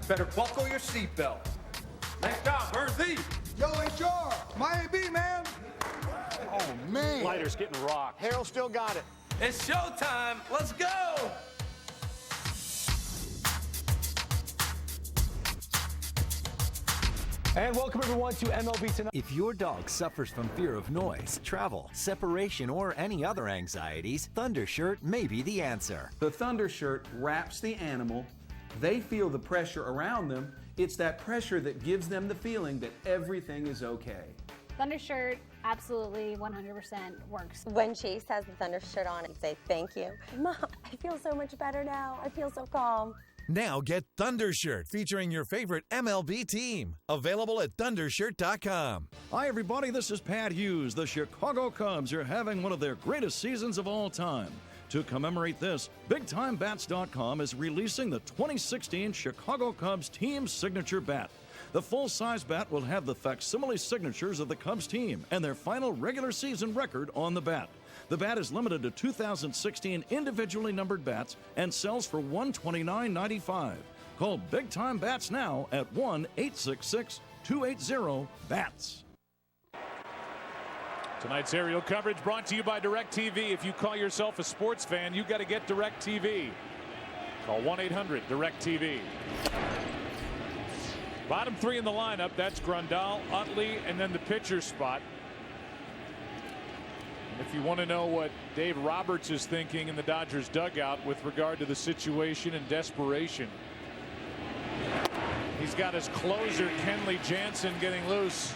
Better buckle your seatbelt. Nice job, Berthy. Yo, HR, my AB, man. Oh, man. Lighter's getting rocked. Harold still got it. It's showtime. Let's go. And welcome everyone to MLB Tonight. If your dog suffers from fear of noise, travel, separation, or any other anxieties, Thundershirt may be the answer. The Thundershirt wraps the animal. They feel the pressure around them. It's that pressure that gives them the feeling that everything is okay. Thundershirt absolutely 100% works. When Chase has the Thundershirt on, I say thank you. Mom, I feel so much better now. I feel so calm. Now get Thundershirt featuring your favorite MLB team. Available at thundershirt.com. Hi, everybody. This is Pat Hughes. The Chicago Cubs are having one of their greatest seasons of all time. To commemorate this, BigTimeBats.com is releasing the 2016 Chicago Cubs team signature bat. The full-size bat will have the facsimile signatures of the Cubs team and their final regular season record on the bat. The bat is limited to 2016 individually numbered bats and sells for $129.95. Call Big Time Bats now at 1-866-280-BATS. Tonight's aerial coverage brought to you by DirecTV. If you call yourself a sports fan, you got to get DirecTV. Call 1-800-DirecTV. Bottom 3 in the lineup, that's Grandal, Utley, and then the pitcher spot. And if you want to know what Dave Roberts is thinking in the Dodgers dugout with regard to the situation and desperation, he's got his closer, Kenley Jansen, getting loose,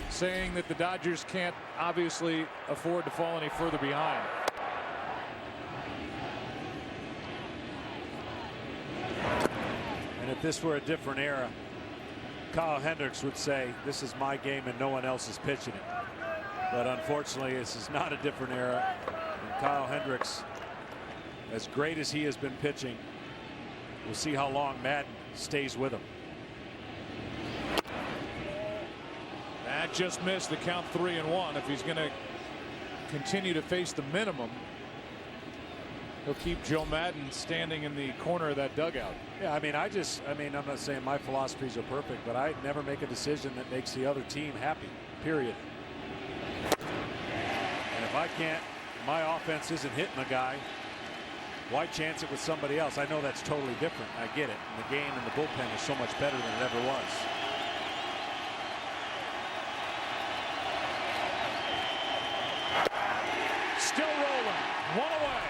saying that the Dodgers can't obviously afford to fall any further behind. And if this were a different era, Kyle Hendricks would say, this is my game and no one else is pitching it. But unfortunately, this is not a different era. And Kyle Hendricks, as great as he has been pitching, we'll see how long Madden stays with him. That just missed the count. 3-1. If he's going to continue to face the minimum, he'll keep Joe Madden standing in the corner of that dugout. Yeah, I'm not saying my philosophies are perfect, but I never make a decision that makes the other team happy, period. And if I can't, my offense isn't hitting a guy, why chance it with somebody else? I know that's totally different. I get it. And the game and the bullpen is so much better than it ever was. Still rolling. One away.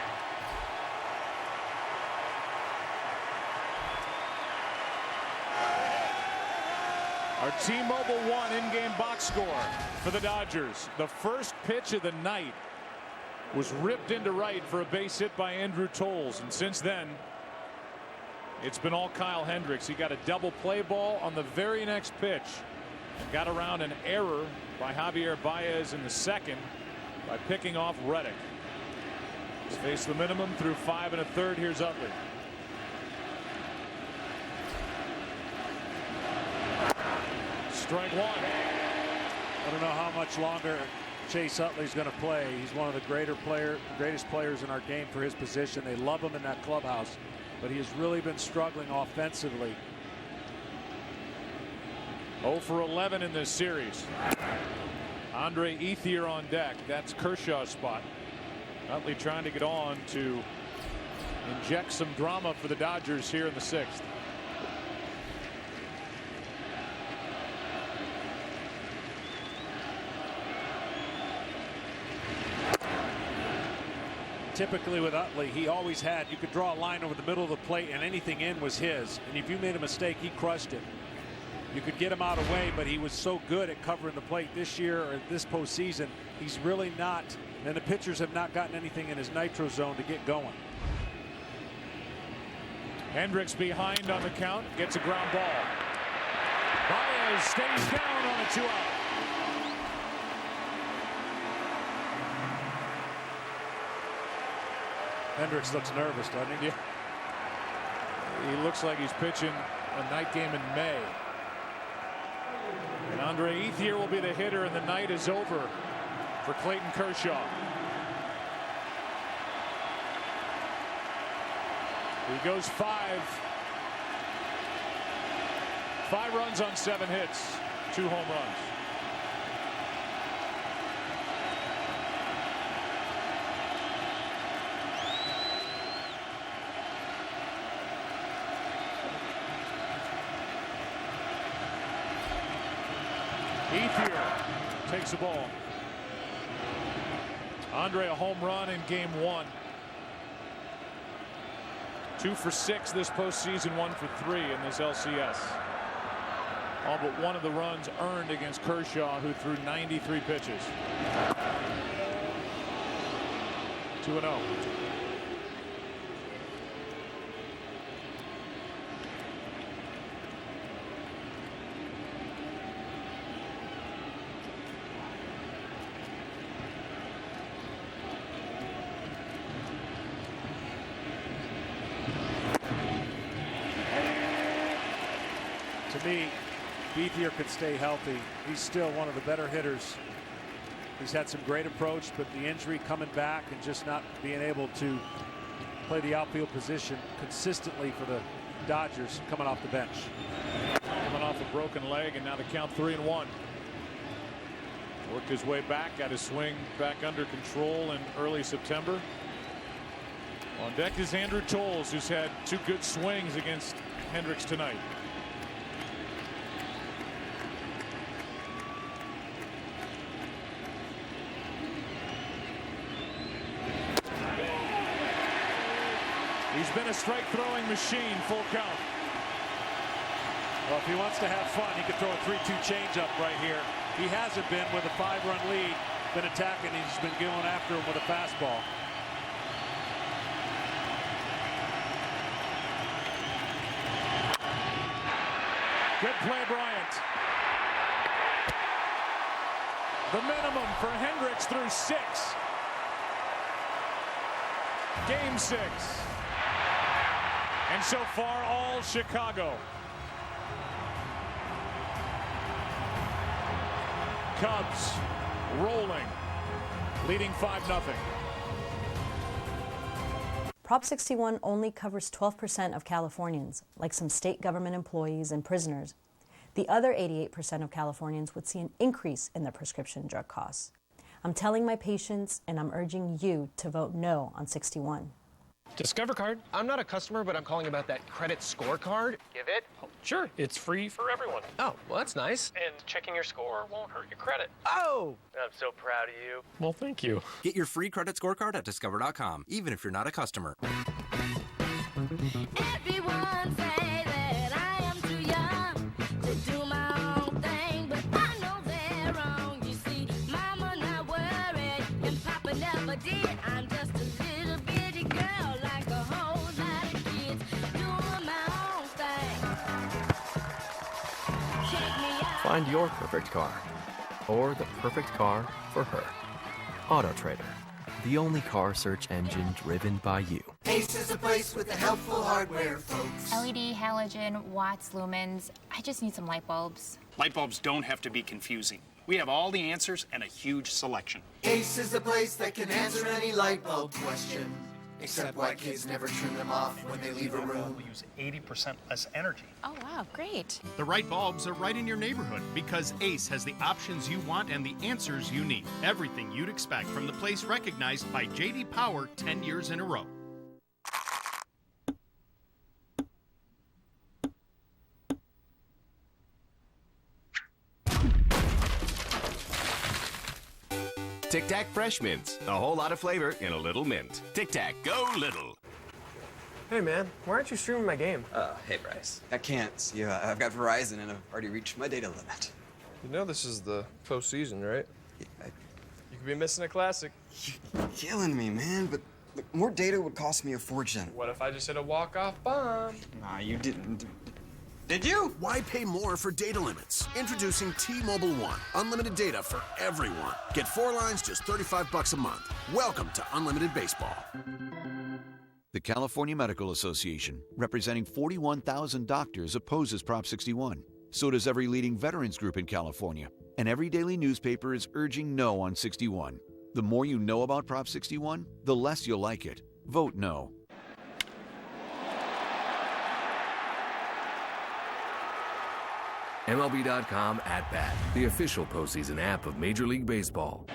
Our T-Mobile One in-game box score for the Dodgers. The first pitch of the night was ripped into right for a base hit by Andrew Toles, and since then it's been all Kyle Hendricks. He got a double play ball on the very next pitch and got around an error by Javier Baez in the second by picking off Reddick. He's faced the minimum through 5 1/3. Here's Utley. Strike one. I don't know how much longer Chase Utley's going to play. He's one of the greatest players in our game for his position. They love him in that clubhouse, but he has really been struggling offensively. 0 for 11 in this series. Andre Ethier on deck. That's Kershaw's spot. Utley trying to get on to inject some drama for the Dodgers here in the 6th. Typically with Utley, he always had, you could draw a line over the middle of the plate and anything in was his. And if you made a mistake, he crushed it. You could get him out of the way, but he was so good at covering the plate this year or this postseason. He's really not, and the pitchers have not gotten anything in his nitro zone to get going. Hendricks behind on the count, gets a ground ball. Baez stays down on a 2-out. Hendricks looks nervous, doesn't he? Yeah. He looks like he's pitching a night game in May. And Andre Ethier will be the hitter, and the night is over for Clayton Kershaw. He goes 5 runs on 7 hits, 2 home runs. Ethier takes the ball. Andre a home run in game 1. 2 for 6 this postseason, 1 for 3 in this LCS. All but one of the runs earned against Kershaw, who threw 93 pitches. 2-0. To me, Ethier could stay healthy. He's still one of the better hitters. He's had some great approach, but the injury coming back and just not being able to play the outfield position consistently for the Dodgers coming off the bench. Coming off a broken leg, and now the count 3-1. Worked his way back, got his swing back under control in early September. On deck is Andrew Toles, who's had 2 good swings against Hendricks tonight. He's been a strike throwing machine. Full count. Well, if he wants to have fun, he could throw a 3-2 changeup right here. He hasn't been with a 5-run lead, been attacking. He's been going after him with a fastball. Good play, Bryant. The minimum for Hendricks through 6. Game 6. And so far, all Chicago. Cubs rolling, leading 5-0. Prop 61 only covers 12% of Californians, like some state government employees and prisoners. The other 88% of Californians would see an increase in their prescription drug costs. I'm telling my patients, and I'm urging you to vote no on 61. Discover card. I'm not a customer, but I'm calling about that credit scorecard. Give it? Oh, sure, it's free for everyone. Oh, well, that's nice. And checking your score won't hurt your credit. Oh! I'm so proud of you. Well, thank you. Get your free credit scorecard at discover.com, even if you're not a customer. Everyone say that I am too young to do my own thing, but I know they're wrong. You see, Mama not worried, and Papa never did. I'm just a little bitty girl, like a whole lot of kids, doing my own thing. Check me out. Find your perfect car, or the perfect car for her. Auto Trader, the only car search engine driven by you. Ace is a place with the helpful hardware, folks. LED, halogen, watts, lumens. I just need some light bulbs. Light bulbs don't have to be confusing. We have all the answers and a huge selection. Ace is the place that can answer any light bulb question. Except why kids never turn them off when they leave a room. We use 80% less energy. Oh, wow, great. The right bulbs are right in your neighborhood because Ace has the options you want and the answers you need. Everything you'd expect from the place recognized by J.D. Power 10 years in a row. Tic Tac Fresh Mints. A whole lot of flavor in a little mint. Tic Tac, go little. Hey, man, why aren't you streaming my game? Hey, Bryce. I can't. See, I've got Verizon and I've already reached my data limit. You know this is the postseason, right? Yeah, You could be missing a classic. You're killing me, man, but look, more data would cost me a fortune. What if I just hit a walk-off bomb? Nah, you didn't. Did you? Why pay more for data limits? Introducing T-Mobile One. Unlimited data for everyone. Get 4 lines, just $35 a month. Welcome to Unlimited Baseball. The California Medical Association, representing 41,000 doctors, opposes Prop 61. So does every leading veterans group in California. And every daily newspaper is urging no on 61. The more you know about Prop 61, the less you'll like it. Vote no. MLB.com at bat, the official postseason app of Major League Baseball.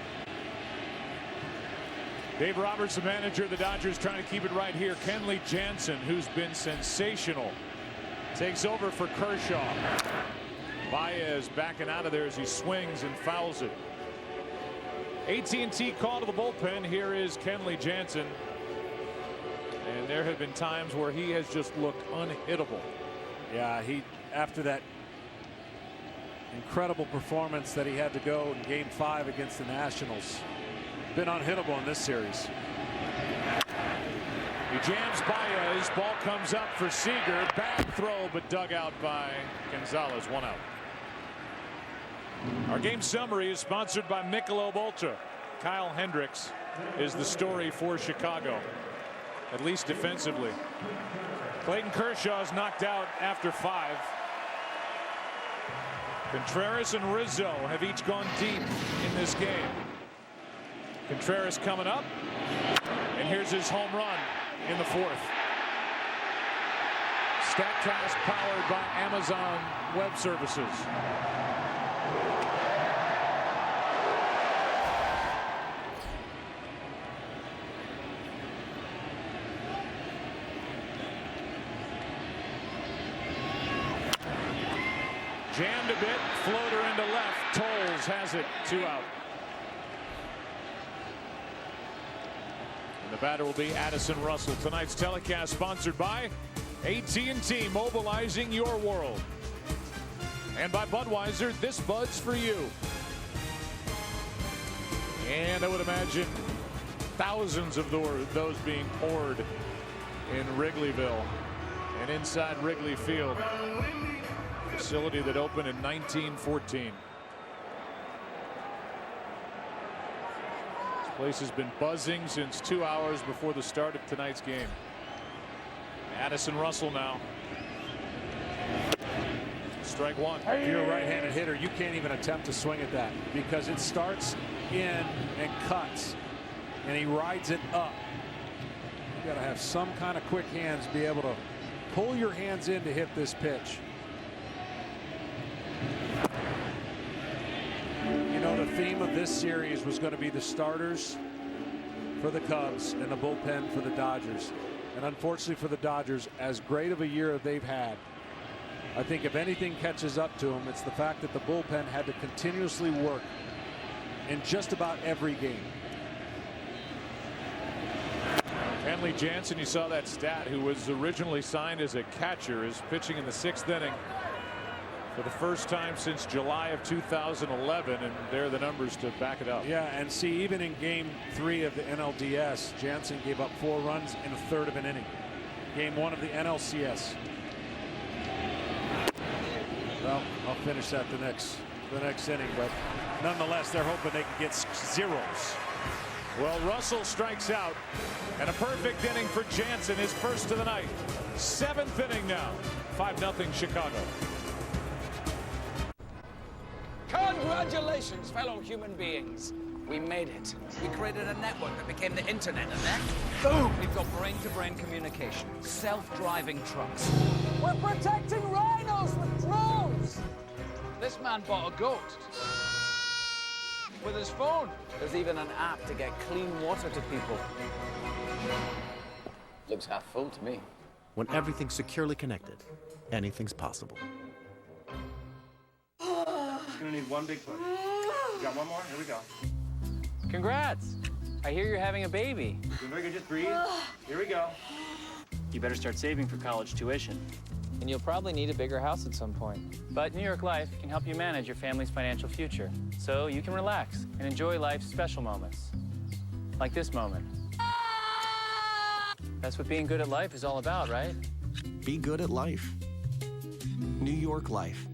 Dave Roberts, the manager of the Dodgers, trying to keep it right here. Kenley Jansen, who's been sensational, takes over for Kershaw. Baez backing out of there as he swings and fouls it. AT&T call to the bullpen. Here is Kenley Jansen. And there have been times where he has just looked unhittable. Yeah, after that incredible performance that he had to go in Game 5 against the Nationals, been unhittable in this series. He jams Baez. Ball comes up for Seager. Bad throw, but dug out by Gonzalez. 1 out. Our game summary is sponsored by Michelob Ultra. Kyle Hendricks is the story for Chicago, at least defensively. Clayton Kershaw is knocked out after 5. Contreras and Rizzo have each gone deep in this game. Contreras coming up, and here's his home run in the 4th. StatCast powered by Amazon Web Services. Jammed a bit, floater into left. Tolles has it, 2 out. And the batter will be Addison Russell. Tonight's telecast sponsored by AT&T, mobilizing your world. And by Budweiser, this Bud's for you. And I would imagine thousands of those being poured in Wrigleyville and inside Wrigley Field. Facility that opened in 1914. This place has been buzzing since 2 hours before the start of tonight's game. Addison Russell now. Strike 1. If you're a right-handed hitter, you can't even attempt to swing at that because it starts in and cuts, and he rides it up. You got to have some kind of quick hands, be able to pull your hands in to hit this pitch. You know, the theme of this series was going to be the starters for the Cubs and the bullpen for the Dodgers. And unfortunately for the Dodgers, as great of a year as they've had, I think if anything catches up to them, it's the fact that the bullpen had to continuously work in just about every game. Kenley Jansen, you saw that stat, who was originally signed as a catcher, is pitching in the 6th inning for the first time since July of 2011, and there are the numbers to back it up. Yeah, and see, even in Game 3 of the NLDS, Jansen gave up 4 runs in a 1/3 of an inning. Game 1 of the NLCS. Well, I'll finish that the next inning, but nonetheless, they're hoping they can get zeros. Well, Russell strikes out, and a perfect inning for Jansen, his first of the night. 7th inning now. 5-0 Chicago. Congratulations, fellow human beings. We made it. We created a network that became the internet, and then, boom! We've got brain-to-brain communication, self-driving trucks. We're protecting rhinos with drones! This man bought a goat with his phone. There's even an app to get clean water to people. Looks half full to me. When everything's securely connected, anything's possible. Gonna need one big push. You got one more? Here we go. Congrats. I hear you're having a baby. Doing very good. Just breathe. Here we go. You better start saving for college tuition. And you'll probably need a bigger house at some point. But New York Life can help you manage your family's financial future, so you can relax and enjoy life's special moments. Like this moment. That's what being good at life is all about, right? Be good at life. New York Life.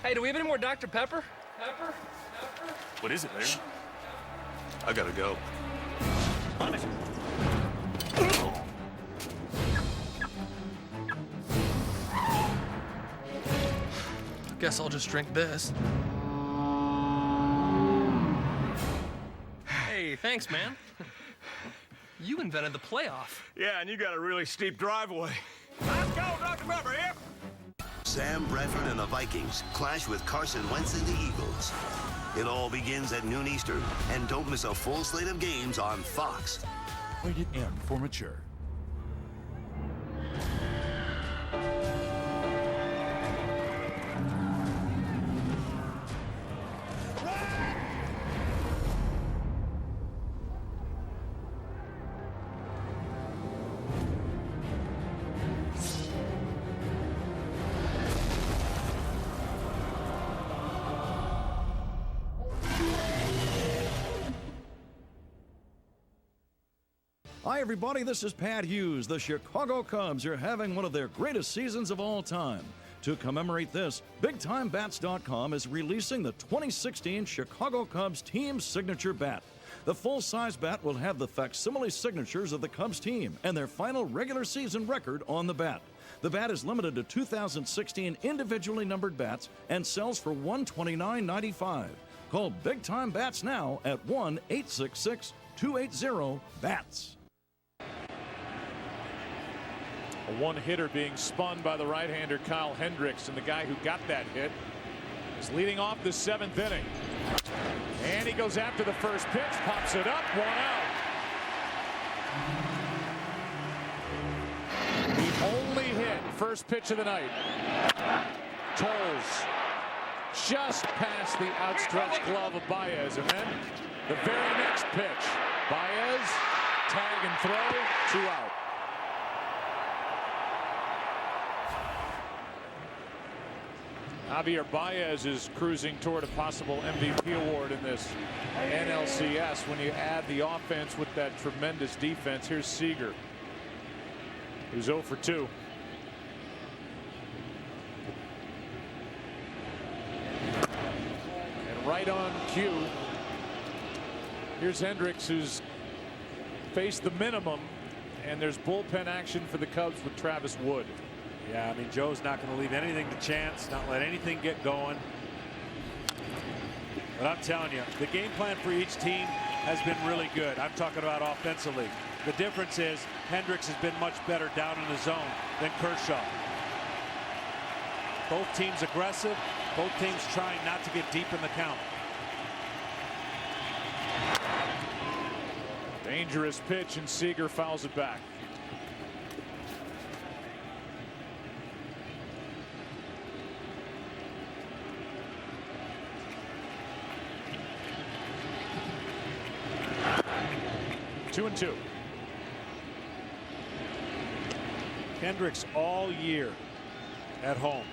Hey, do we have any more Dr. Pepper? Pepper? What is it, Larry? I gotta go. On it. Guess I'll just drink this. Hey, thanks, man. You invented the playoff. Yeah, and you got a really steep driveway. Let's go, Dr. Pepper, here. Sam Bradford and the Vikings clash with Carson Wentz and the Eagles. It all begins at noon Eastern, and don't miss a full slate of games on Fox. Rated M for mature. Hi, everybody. This is Pat Hughes. The Chicago Cubs are having one of their greatest seasons of all time. To commemorate this, BigTimeBats.com is releasing the 2016 Chicago Cubs team signature bat. The full-size bat will have the facsimile signatures of the Cubs team and their final regular season record on the bat. The bat is limited to 2016 individually numbered bats and sells for $129.95. Call Big Time Bats now at 1-866-280-BATS. A one-hitter being spun by the right-hander Kyle Hendricks, and the guy who got that hit is leading off the 7th inning. And he goes after the first pitch, pops it up, 1 out. The only hit, first pitch of the night. Tolls just past the outstretched glove of Baez, and then the very next pitch. Baez, tag and throw, 2 out. Javier Baez is cruising toward a possible MVP award in this NLCS when you add the offense with that tremendous defense. Here's Seager, who's 0 for 2. And right on cue, here's Hendricks, who's faced the minimum, and there's bullpen action for the Cubs with Travis Wood. Yeah, I mean, Joe's not going to leave anything to chance, not let anything get going. But I'm telling you, the game plan for each team has been really good. I'm talking about offensively. The difference is Hendricks has been much better down in the zone than Kershaw. Both teams aggressive, both teams trying not to get deep in the count. Dangerous pitch, and Seager fouls it back. Two and 2. Hendricks all year at home,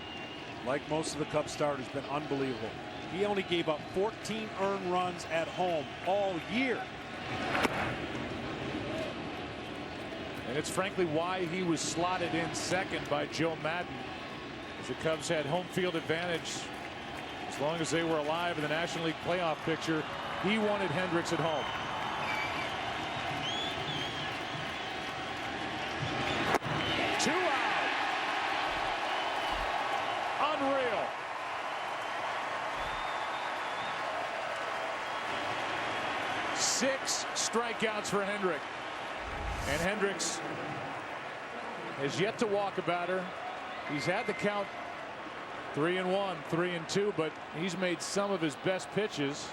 like most of the Cubs starters, been unbelievable. He only gave up 14 earned runs at home all year. And it's frankly why he was slotted in second by Joe Madden, as the Cubs had home field advantage. As As long as they were alive in the National League playoff picture, he wanted Hendricks at home. Two out. Unreal. Six strikeouts for Hendricks. And Hendricks has yet to walk a batter. He's had the count 3-1, 3-2, but he's made some of his best pitches.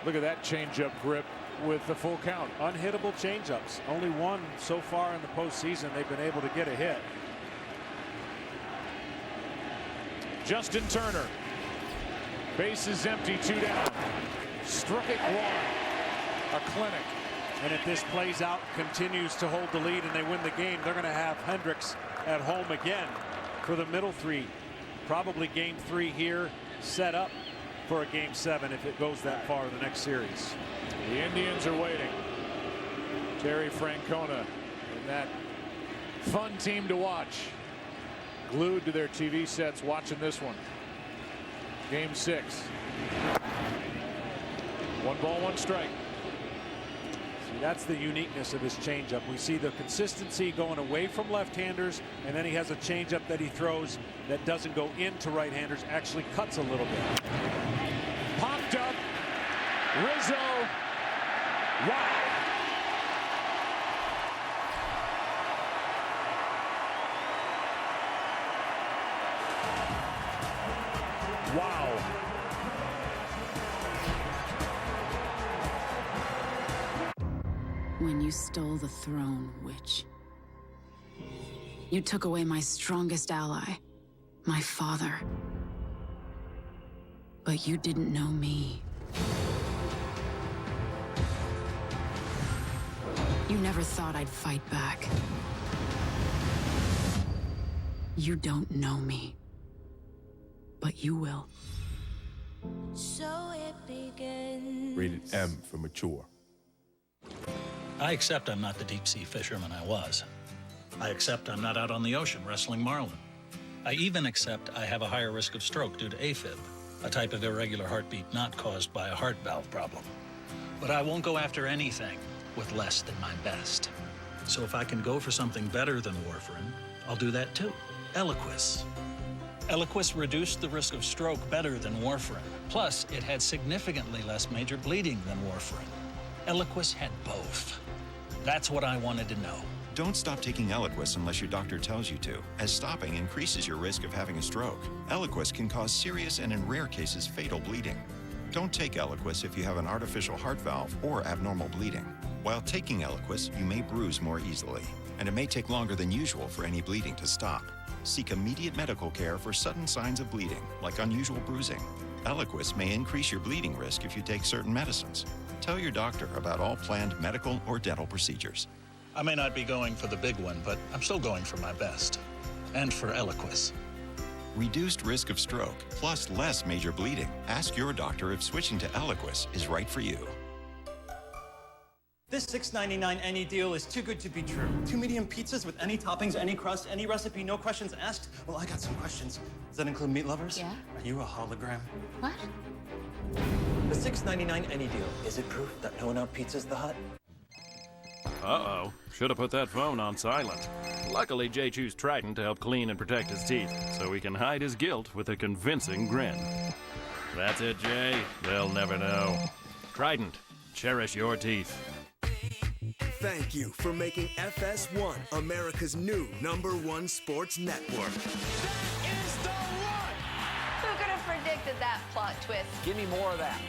Look at that changeup grip with the full count. Unhittable changeups. Only one so far in the postseason they've been able to get a hit. Justin Turner. Base is empty, 2 down. Strike one. A clinic. And if this plays out, continues to hold the lead, and they win the game, they're going to have Hendricks at home again for the middle three. Probably game 3 here, set up for a game 7 if it goes that far in the next series. The Indians are waiting. Terry Francona and that fun team to watch. Glued to their TV sets watching this one. Game 6. 1 ball, 1 strike. See, that's the uniqueness of his changeup. We see the consistency going away from left-handers, and then he has a changeup that he throws that doesn't go into right-handers, actually cuts a little bit. Popped up. Rizzo. Wow. Wow. When you stole the throne, witch, you took away my strongest ally, my father. But you didn't know me. You never thought I'd fight back. You don't know me. But you will. So it begins. Rated M for mature. I accept I'm not the deep-sea fisherman I was. I accept I'm not out on the ocean wrestling marlin. I even accept I have a higher risk of stroke due to AFib, a type of irregular heartbeat not caused by a heart valve problem. But I won't go after anything with less than my best. So if I can go for something better than warfarin, I'll do that too. Eliquis. Eliquis reduced the risk of stroke better than warfarin. Plus, it had significantly less major bleeding than warfarin. Eliquis had both. That's what I wanted to know. Don't stop taking Eliquis unless your doctor tells you to, as stopping increases your risk of having a stroke. Eliquis can cause serious and, in rare cases, fatal bleeding. Don't take Eliquis if you have an artificial heart valve or abnormal bleeding. While taking Eliquis, you may bruise more easily, and it may take longer than usual for any bleeding to stop. Seek immediate medical care for sudden signs of bleeding, like unusual bruising. Eliquis may increase your bleeding risk if you take certain medicines. Tell your doctor about all planned medical or dental procedures. I may not be going for the big one, but I'm still going for my best. And for Eliquis. Reduced risk of stroke, plus less major bleeding. Ask your doctor if switching to Eliquis is right for you. This $6.99 any deal is too good to be true. 2 medium pizzas with any toppings, any crust, any recipe, no questions asked. Well, I got some questions. Does that include meat lovers? Yeah. Are you a hologram? What? The $6.99 any deal, is it proof that no one out pizzas the hut? Uh-oh. Should have put that phone on silent. Luckily, Jay chews Trident to help clean and protect his teeth, so he can hide his guilt with a convincing grin. That's it, Jay. They'll never know. Trident. Cherish your teeth. Thank you for making FS1 America's new #1 sports network. Who could have predicted that plot twist? Give me more of that.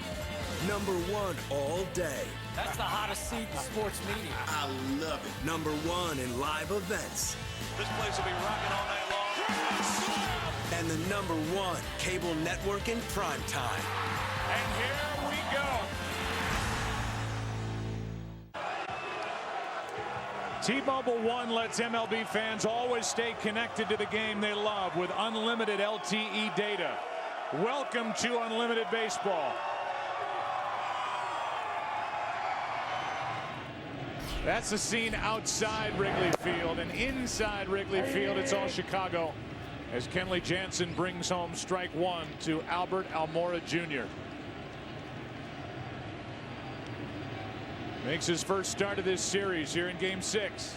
#1 all day. That's the hottest seat in sports media. I love it. #1 in live events. This place will be rocking all night long. And the #1 cable network in prime time. And here we go. T-Mobile One lets MLB fans always stay connected to the game they love with unlimited LTE data. Welcome to Unlimited Baseball. That's the scene outside Wrigley Field, and inside Wrigley Field, it's all Chicago as Kenley Jansen brings home strike one to Albert Almora Jr. Makes his first start of this series here in Game 6.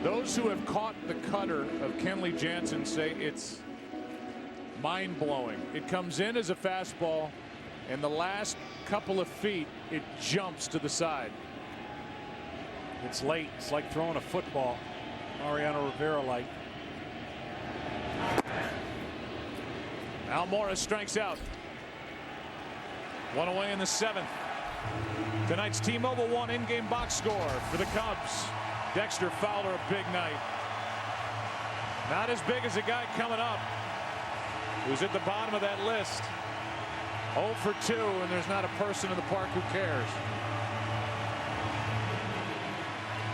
Those who have caught the cutter of Kenley Jansen say it's mind-blowing. It comes in as a fastball, and the last couple of feet it jumps to the side. It's late. It's like throwing a football. Mariano Rivera like. Almora strikes out. One away in the 7th. Tonight's T-Mobile One in-game box score for the Cubs. Dexter Fowler, a big night. Not as big as a guy coming up who's at the bottom of that list. 0 for 2, and there's not a person in the park who cares.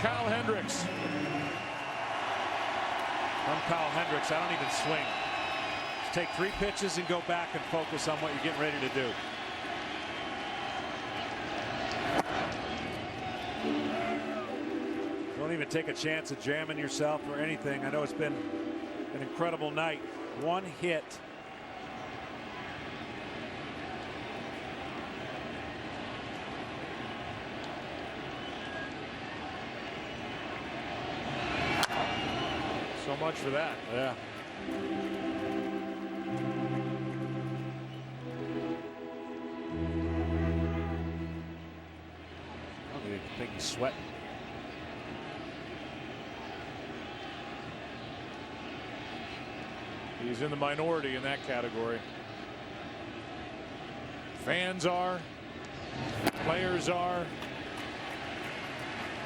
Kyle Hendricks. From Kyle Hendricks, I don't even swing. Just take 3 pitches and go back and focus on what you're getting ready to do. Don't even take a chance at jamming yourself or anything. I know it's been an incredible night. 1 hit. So much for that. Yeah. I don't even think he's sweating. He's in the minority in that category. Fans are, players are.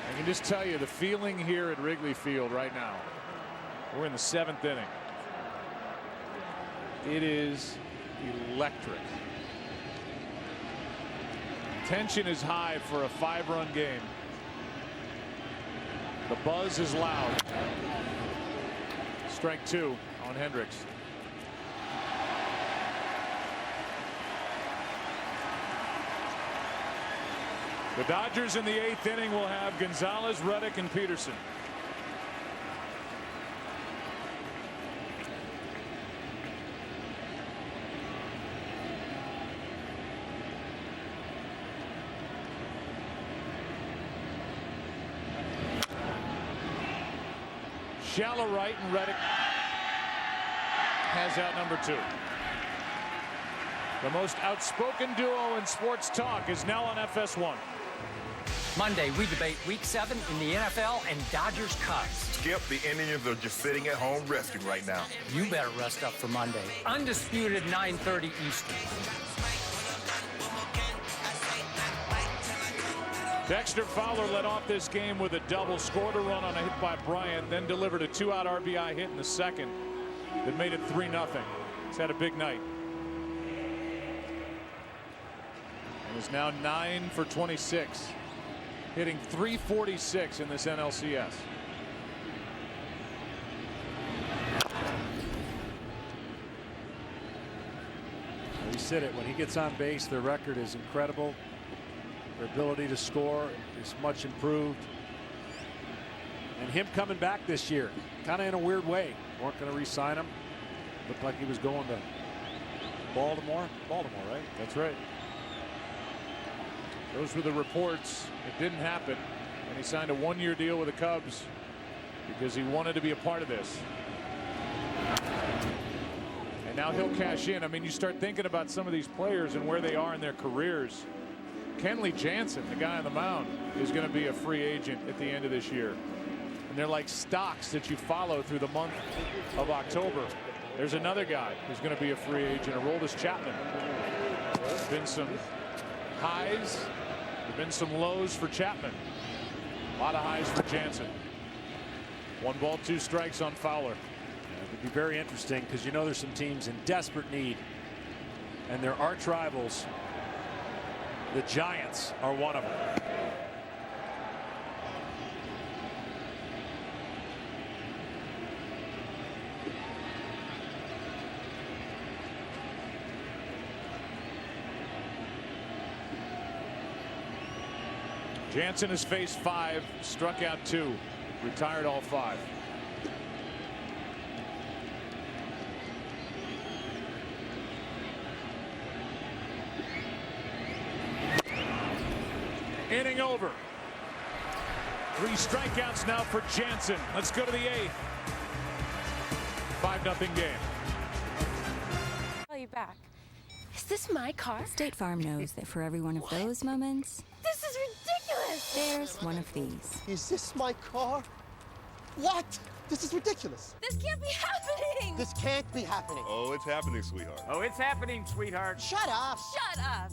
I can just tell you the feeling here at Wrigley Field right now. We're in the 7th inning. It is electric. Tension is high for a 5-run game. The buzz is loud. Strike 2 on Hendricks. The Dodgers in the 8th inning will have Gonzalez, Reddick, and Peterson. Shallow right, and Reddick has out number 2. The most outspoken duo in sports talk is now on FS1. Monday, we debate Week 7 in the NFL and Dodgers Cubs. Skip, the Indians are just sitting at home resting right now. You better rest up for Monday. Undisputed 9:30 Eastern. Dexter Fowler led off this game with a double, scored a run on a hit by Bryant, then delivered a 2-out RBI hit in the 2nd that made it 3-0. He's had a big night. And is now 9 for 26, hitting .346 in this NLCS. You said it, when he gets on base, their record is incredible. Their ability to score is much improved. And him coming back this year, kind of in a weird way. Weren't going to re-sign him. Looked like he was going to Baltimore. Baltimore, right? That's right. Those were the reports. It didn't happen. And he signed a 1-year deal with the Cubs because he wanted to be a part of this. And now he'll cash in. I mean, you start thinking about some of these players and where they are in their careers. Kenley Jansen, the guy on the mound, is going to be a free agent at the end of this year. And they're like stocks that you follow through the month of October. There's another guy who's going to be a free agent, Aroldis Chapman. There's been some highs, there've been some lows for Chapman. A lot of highs for Jansen. 1 ball, 2 strikes on Fowler. It would be very interesting because you know there's some teams in desperate need, and their arch rivals, the Giants, are one of them. Jansen has faced 5, struck out 2, retired all 5. Inning over. 3 strikeouts now for Jansen. Let's go to the 8th. 5-0 game. Call you back. Is this my car? State Farm knows that for every one of those moments, This is ridiculous! there's one of these. Is this my car? What? This is ridiculous. This can't be happening! This can't be happening. Oh, it's happening, sweetheart. Oh, it's happening, sweetheart. Shut up! Shut up!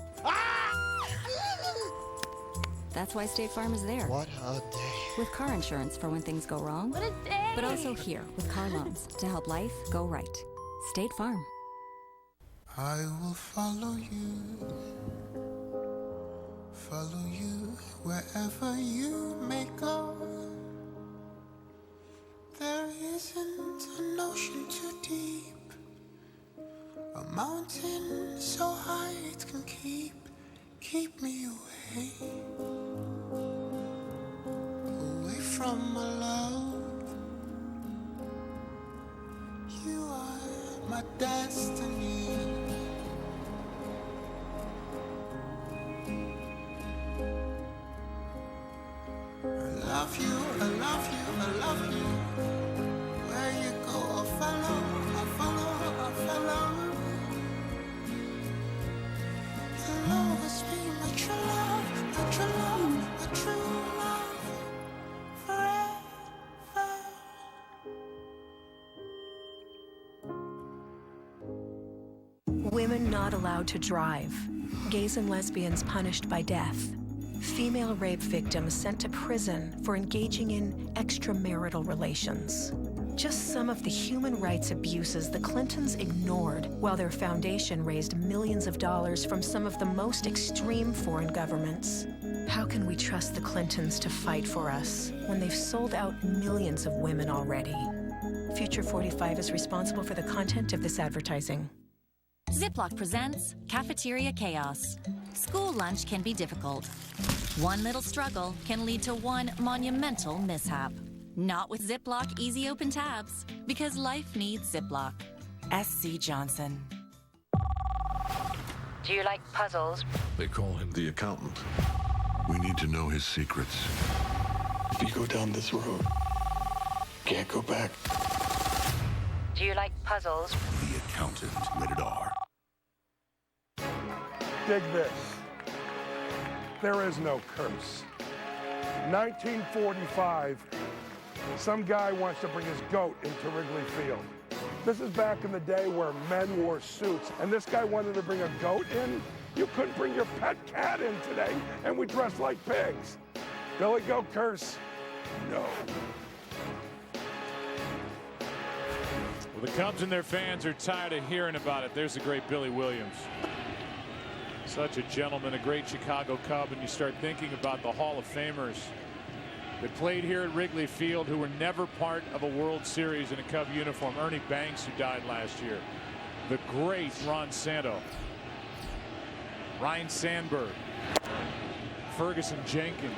That's why State Farm is there. What a day. With car insurance for when things go wrong. What a day! But also here with car loans to help life go right. State Farm. I will follow you wherever you may go. There isn't an ocean too deep, a mountain so high it can keep me away from my love. You are my destiny. I love you, I love you, I love you. Where you go, I'll follow, I'll follow, I'll follow. You'll always be my true love, my true love, my true love. Forever. Women not allowed to drive. Gays and lesbians punished by death. Female rape victims sent to prison for engaging in extramarital relations. Just some of the human rights abuses the Clintons ignored while their foundation raised millions of dollars from some of the most extreme foreign governments. How can we trust the Clintons to fight for us when they've sold out millions of women already? Future 45 is responsible for the content of this advertising. Ziploc presents Cafeteria Chaos. School lunch can be difficult. One little struggle can lead to one monumental mishap. Not with Ziploc Easy Open Tabs, because life needs Ziploc. SC Johnson. Do you like puzzles? They call him the accountant. We need to know his secrets. If you go down this road, can't go back. Do you like puzzles? The Accountant, rated R. Dig this. There is no curse. 1945, some guy wants to bring his goat into Wrigley Field. This is back in the day where men wore suits, and this guy wanted to bring a goat in. You couldn't bring your pet cat in today, and we dress like pigs. Billy Goat Curse? No. Well, the Cubs and their fans are tired of hearing about it. There's the great Billy Williams. Such a gentleman, a great Chicago Cub, and you start thinking about the Hall of Famers that played here at Wrigley Field who were never part of a World Series in a Cub uniform. Ernie Banks, who died last year. The great Ron Santo. Ryan Sandberg. Ferguson Jenkins.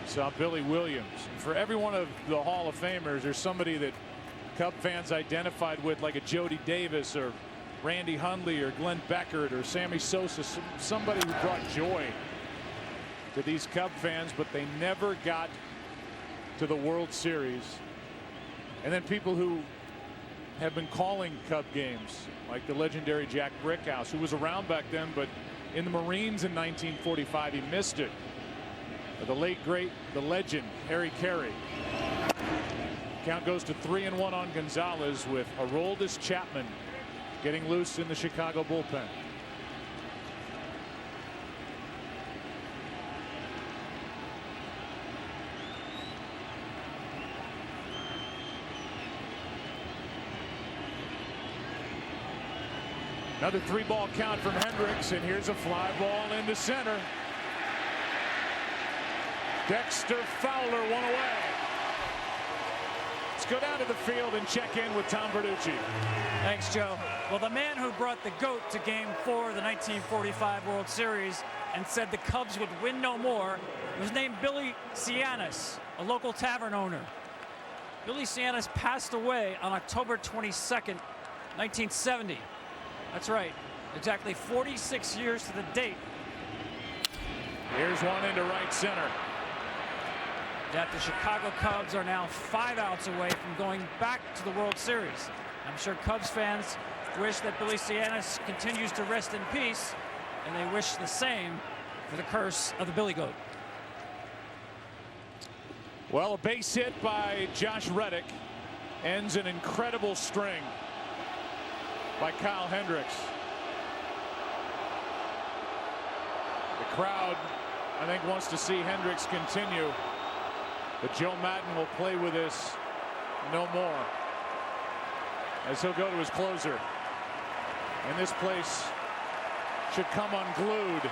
You saw Billy Williams. And for every one of the Hall of Famers, there's somebody that Cub fans identified with, like a Jody Davis or Randy Hundley or Glenn Beckert or Sammy Sosa, somebody who brought joy to these Cub fans, but they never got to the World Series. And then people who have been calling Cub games, like the legendary Jack Brickhouse, who was around back then, but in the Marines in 1945, he missed it. Or the late, great, the legend, Harry Carey. Count goes to 3-1 on Gonzalez with Aroldis Chapman getting loose in the Chicago bullpen. Another 3-ball count from Hendricks, and here's a fly ball into center. Dexter Fowler, one away. Let's go down to the field and check in with Tom Verducci. Thanks, Joe. Well, the man who brought the GOAT to Game 4 of the 1945 World Series and said the Cubs would win no more was named Billy Cianis, a local tavern owner. Billy Cianis passed away on October 22nd, 1970. That's right, exactly 46 years to the date. Here's one into right center. That the Chicago Cubs are now 5 outs away from going back to the World Series. I'm sure Cubs fans wish that Billy Cianis continues to rest in peace, and they wish the same for the curse of the Billy Goat. Well, a base hit by Josh Reddick ends an incredible string by Kyle Hendricks. The crowd, I think, wants to see Hendricks continue, but Joe Madden will play with this no more, as he'll go to his closer. And this place should come unglued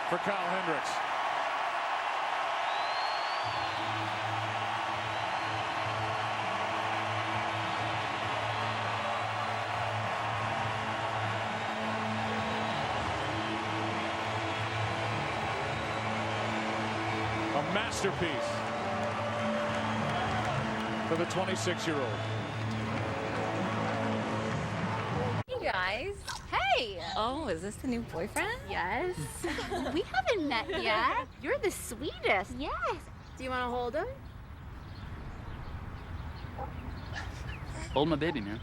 for Kyle Hendricks. A masterpiece for the 26-year-old. Hey guys. Hey. Oh, is this the new boyfriend? Yes. We haven't met yet. You're the sweetest. Yes. Do you want to hold him? Hold my baby, man.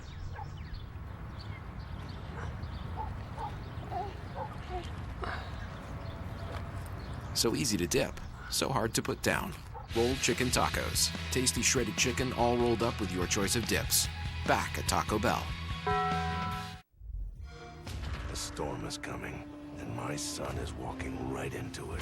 So easy to dip, so hard to put down. Rolled chicken tacos. Tasty shredded chicken all rolled up with your choice of dips. Back at Taco Bell. A storm is coming, and my son is walking right into it.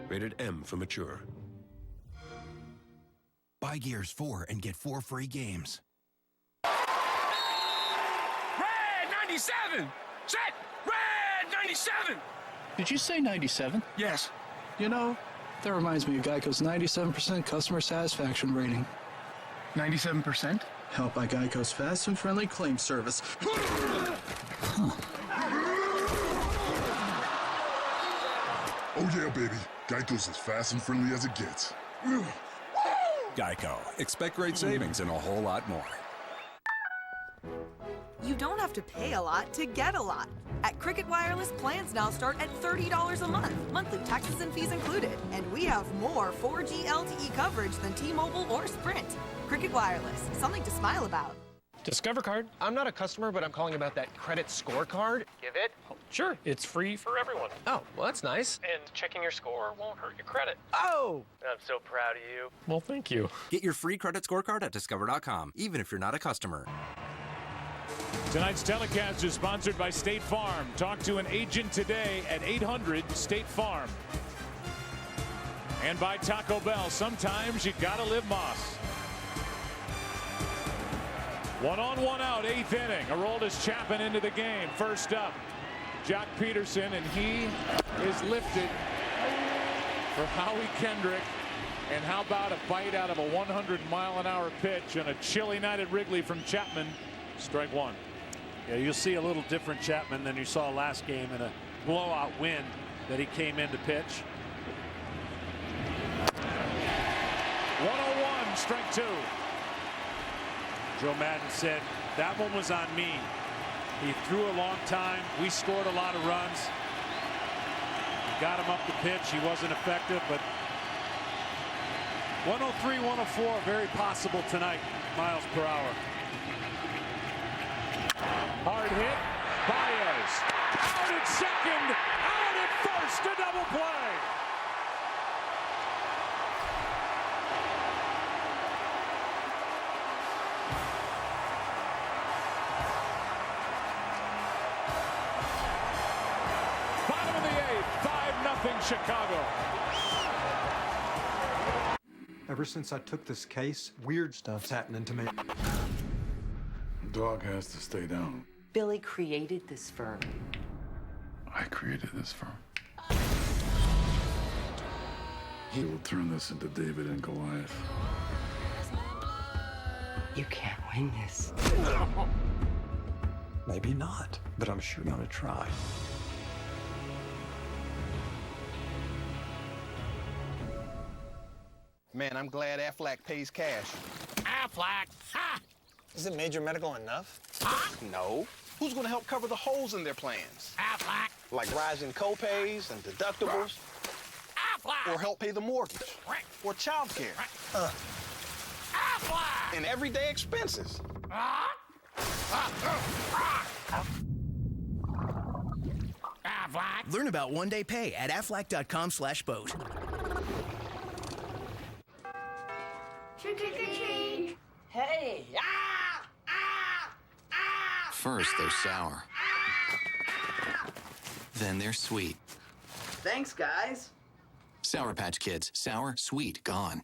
Rated M for mature. Buy Gears 4 and get 4 free games. Red 97! Set! Red 97! Did you say 97? Yes. You know, that reminds me of Geico's 97% customer satisfaction rating. 97%? Helped by Geico's fast and friendly claim service. Huh. Oh yeah, baby. Geico's as fast and friendly as it gets. Geico. Expect great savings and a whole lot more. You don't have to pay a lot to get a lot. At Cricket Wireless, plans now start at $30 a month, monthly taxes and fees included. And we have more 4G LTE coverage than T-Mobile or Sprint. Cricket Wireless, something to smile about. Discover card. I'm not a customer, but I'm calling about that credit scorecard. Give it? Oh, sure, it's free for everyone. Oh, well, that's nice. And checking your score won't hurt your credit. Oh! I'm so proud of you. Well, thank you. Get your free credit scorecard at discover.com, even if you're not a customer. Tonight's telecast is sponsored by State Farm. Talk to an agent today at 800-STATE-FARM. And by Taco Bell. Sometimes you gotta live Moss. 1 on, 1 out, 8th inning. Aroldis Chapman into the game. First up, Jack Peterson, and he is lifted for Howie Kendrick. And how about a bite out of a 100-mile-an-hour pitch on a chilly night at Wrigley from Chapman? Strike one. Yeah, you'll see a little different Chapman than you saw last game in a blowout win that he came in to pitch. 101, strike two. Joe Madden said, that one was on me. He threw a long time. We scored a lot of runs. We got him up the pitch. He wasn't effective, but 103, 104, very possible tonight, miles per hour. Hard hit. Baez out at second, out at first, a double play. Bottom of the 8th, 5-0 Chicago. Ever since I took this case, weird stuff's happening to me. Dog has to stay down. Billy created this firm. I created this firm. He will turn this into David and Goliath. You can't win this. Maybe not, but I'm sure gonna try. Man, I'm glad Aflac pays cash. Aflac? Ha! Isn't major medical enough? Huh? No. Who's gonna help cover the holes in their plans? Aflac. Like rising co-pays and deductibles? Aflac. Or help pay the mortgage? Or child care? Aflac. And everyday expenses. Aflac. Learn about one-day pay at aflac.com/boat. Trick or treat! Hey! First, they're sour. Then they're sweet. Thanks, guys. Sour Patch Kids. Sour, sweet, gone.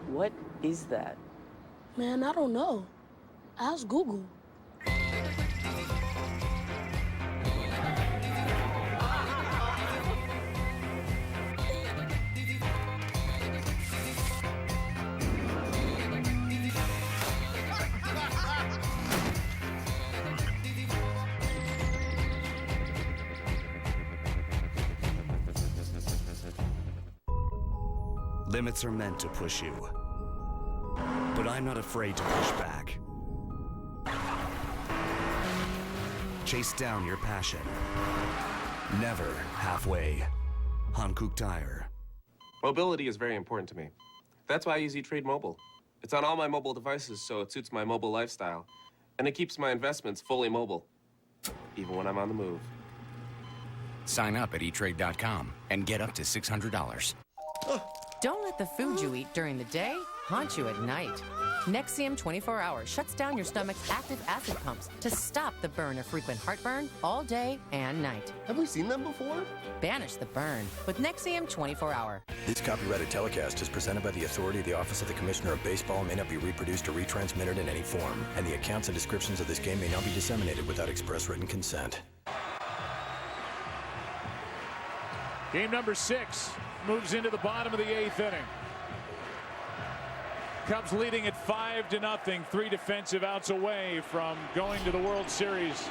What is that? Man, I don't know. Ask Google. Limits are meant to push you. But I'm not afraid to push back. Chase down your passion. Never halfway. Hankook Tire. Mobility is very important to me. That's why I use E-Trade Mobile. It's on all my mobile devices, so it suits my mobile lifestyle. And it keeps my investments fully mobile, even when I'm on the move. Sign up at etrade.com and get up to $600. Don't let the food you eat during the day haunt you at night. Nexium 24 Hour shuts down your stomach's active acid pumps to stop the burn of frequent heartburn all day and night. Have we seen them before? Banish the burn with Nexium 24 Hour. This copyrighted telecast is presented by the authority of the Office of the Commissioner of Baseball and may not be reproduced or retransmitted in any form. And the accounts and descriptions of this game may not be disseminated without express written consent. Game number 6 moves into the bottom of the 8th inning. Cubs leading at 5-0, 3 defensive outs away from going to the World Series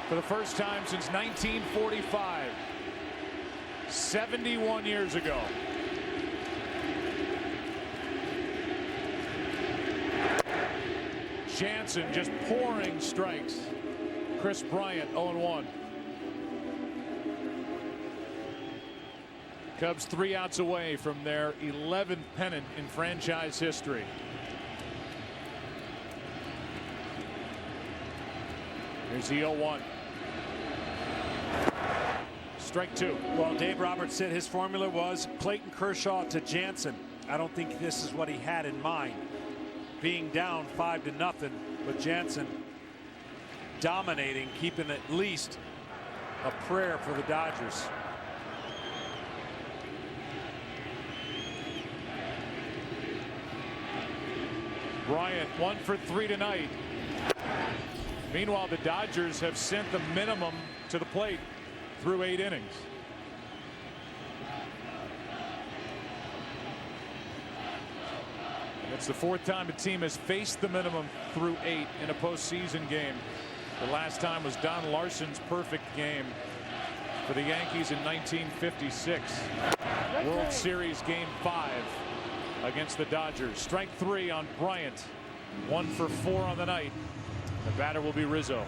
for the first time since 1945, 71 years ago. Jansen just pouring strikes. Chris Bryant 0-1. Cubs 3 outs away from their 11th pennant in franchise history. Here's the 0-1. Strike 2. Well, Dave Roberts said his formula was Clayton Kershaw to Jansen. I don't think this is what he had in mind. Being down 5-0, but Jansen dominating, keeping at least a prayer for the Dodgers. Bryant 1 for 3 tonight. Meanwhile, the Dodgers have sent the minimum to the plate through 8 innings. It's the 4th time a team has faced the minimum through 8 in a postseason game. The last time was Don Larson's perfect game for the Yankees in 1956. World Series Game 5 against the Dodgers. Strike 3 on Bryant. 1 for 4 on the night. The batter will be Rizzo.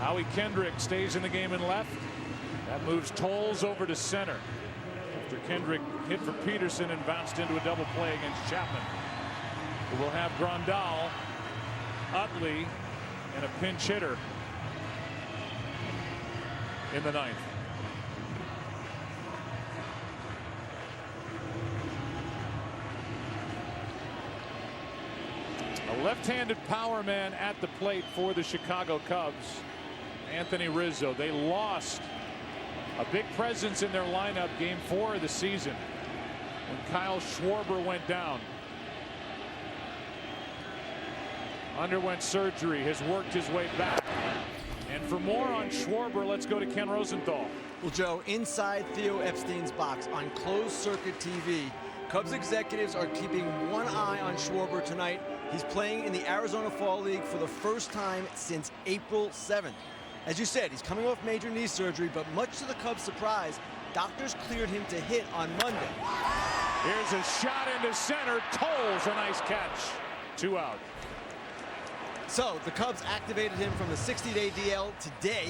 Howie Kendrick stays in the game in left. That moves Tolles over to center after Kendrick hit for Peterson and bounced into a double play against Chapman. We will have Grandal, Utley, and a pinch hitter in the 9th. A left-handed power man at the plate for the Chicago Cubs, Anthony Rizzo. They lost a big presence in their lineup game 4 of the season when Kyle Schwarber went down. underwent surgery, has worked his way back. And for more on Schwarber, let's go to Ken Rosenthal. Well, Joe, inside Theo Epstein's box on closed-circuit TV, Cubs executives are keeping one eye on Schwarber tonight. He's playing in the Arizona Fall League for the first time since April 7th. As you said, he's coming off major knee surgery, but much to the Cubs' surprise, doctors cleared him to hit on Monday. Here's a shot into center. Tolles, a nice catch. 2 out. So the Cubs activated him from the 60-day DL today.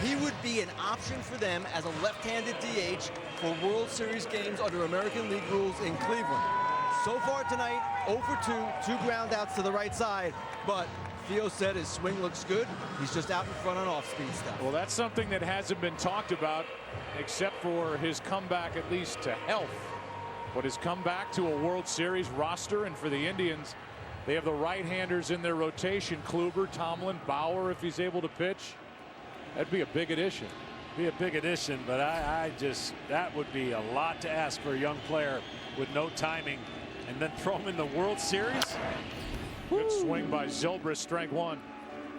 He would be an option for them as a left-handed DH for World Series games under American League rules in Cleveland. So far tonight, 0 for 2, 2 ground outs to the right side, but Theo said his swing looks good. He's just out in front on off-speed stuff. Well, that's something that hasn't been talked about except for his comeback, at least to health. But his comeback to a World Series roster, and for the Indians, they have the right-handers in their rotation. Kluber, Tomlin, Bauer, if he's able to pitch. That'd be a big addition. Be a big addition, but I just, that would be a lot to ask for a young player with no timing, and then throw him in the World Series. Good swing by Zobrist, strike 1.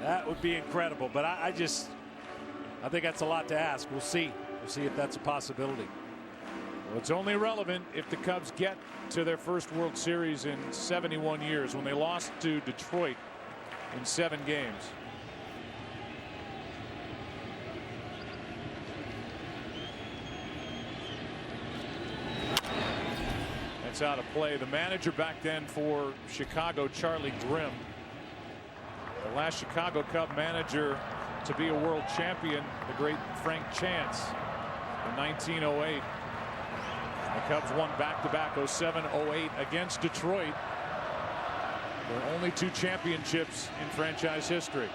That would be incredible, but I think that's a lot to ask. We'll see. We'll see if that's a possibility. Well, it's only relevant if the Cubs get to their first World Series in 71 years, when they lost to Detroit in 7 games. That's out of play. The manager back then for Chicago, Charlie Grimm, the last Chicago Cub manager to be a world champion, the great Frank Chance, in 1908. The Cubs won back-to-back 07-08 against Detroit. Their only 2 championships in franchise history.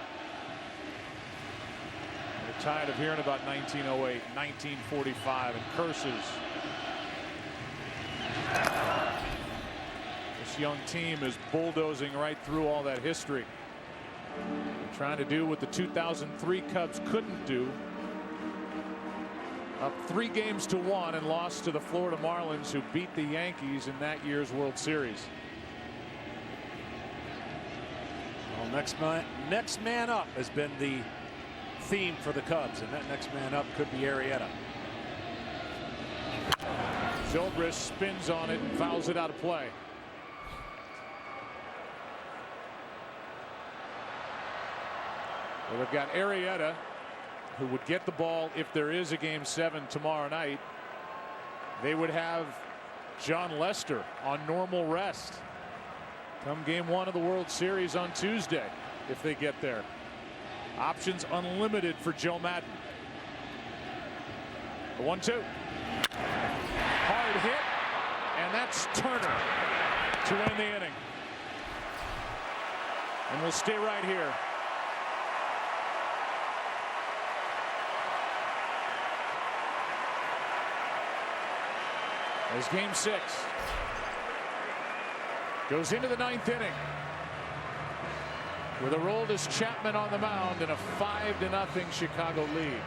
They're tired of hearing about 1908, 1945, and curses. This young team is bulldozing right through all that history. They're trying to do what the 2003 Cubs couldn't do. Up 3-1 and lost to the Florida Marlins, who beat the Yankees in that year's World Series. Well, next man up has been the theme for the Cubs, and that next man up could be Arrieta. Zobrist spins on it and fouls it out of play. Well, they've got Arrieta, who would get the ball if there is a Game 7 tomorrow night. They would have John Lester on normal rest come Game 1 of the World Series on Tuesday if they get there. Options unlimited for Joe Madden. The 1-2. Hard hit, and that's Turner to win the inning. And we'll stay right here. As Game 6 goes into the 9th inning with Aroldis Chapman on the mound and a 5-0 Chicago lead.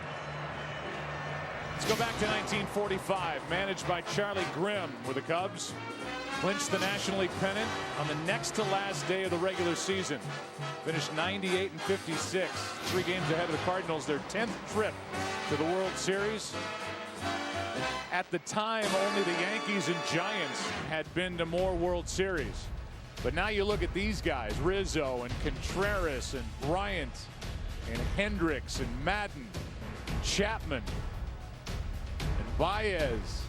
Let's go back to 1945, managed by Charlie Grimm, where the Cubs clinched the National League pennant on the next to last day of the regular season. Finished 98-56, 3 games ahead of the Cardinals, their 10th trip to the World Series. At the time, only the Yankees and Giants had been to more World Series. But now you look at these guys, Rizzo and Contreras and Bryant and Hendricks and Madden, Chapman and Baez,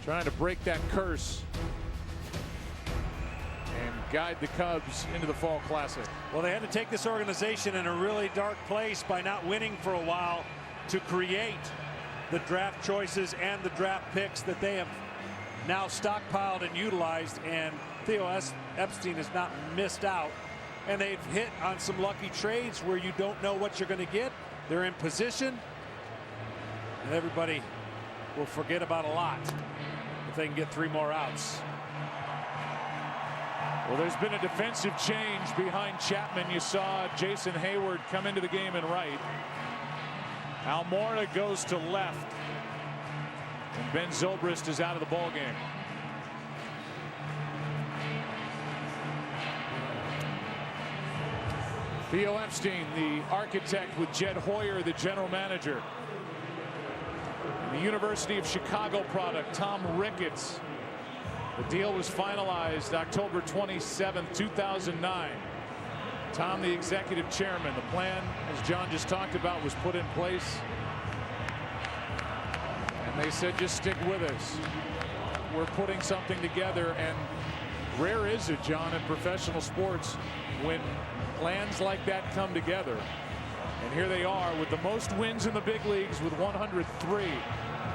trying to break that curse and guide the Cubs into the Fall Classic. Well, they had to take this organization in a really dark place by not winning for a while to create the draft choices and the draft picks that they have now stockpiled and utilized, and Theo Epstein has not missed out, and they've hit on some lucky trades where you don't know what you're going to get. They're in position, and everybody will forget about a lot if they can get 3 more outs. Well, there's been a defensive change behind Chapman. You saw Jason Hayward come into the game in right. Almora goes to left, and Ben Zobrist is out of the ball game. Theo Epstein, the architect, with Jed Hoyer, the general manager. And the University of Chicago product, Tom Ricketts. The deal was finalized October 27, 2009. Tom, the executive chairman. The plan, as John just talked about, was put in place. And they said, just stick with us. We're putting something together. And rare is it, John, in professional sports when plans like that come together. And here they are with the most wins in the big leagues with 103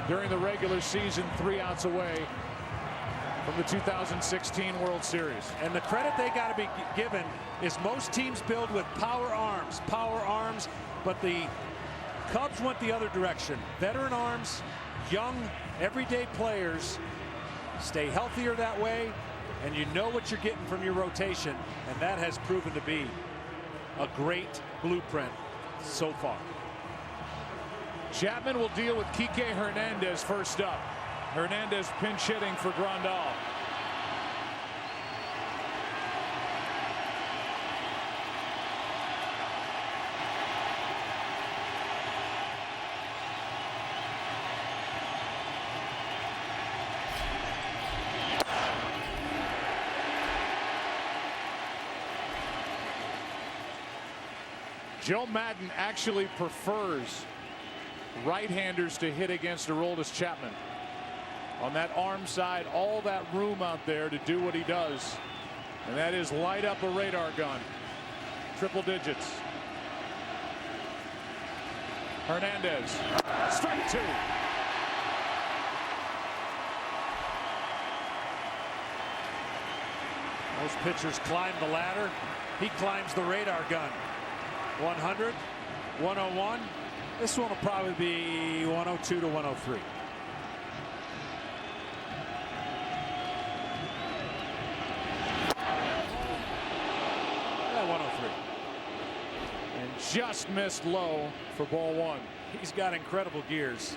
during the regular season, 3 outs away from the 2016 World Series. And the credit they got to be given is most teams build with power arms, but the Cubs went the other direction. Veteran arms, young, everyday players stay healthier that way, and you know what you're getting from your rotation, and that has proven to be a great blueprint so far. Chapman will deal with Kike Hernandez first up. Hernandez pinch hitting for Grandal. Joe Madden actually prefers right-handers to hit against Aroldis Chapman. On that arm side, all that room out there to do what he does. And that is light up a radar gun. Triple digits. Hernandez. Strike 2. Most pitchers climb the ladder. He climbs the radar gun. 100, 101. This one will probably be 102 to 103. Yeah, 103. And just missed low for ball 1. He's got incredible gears.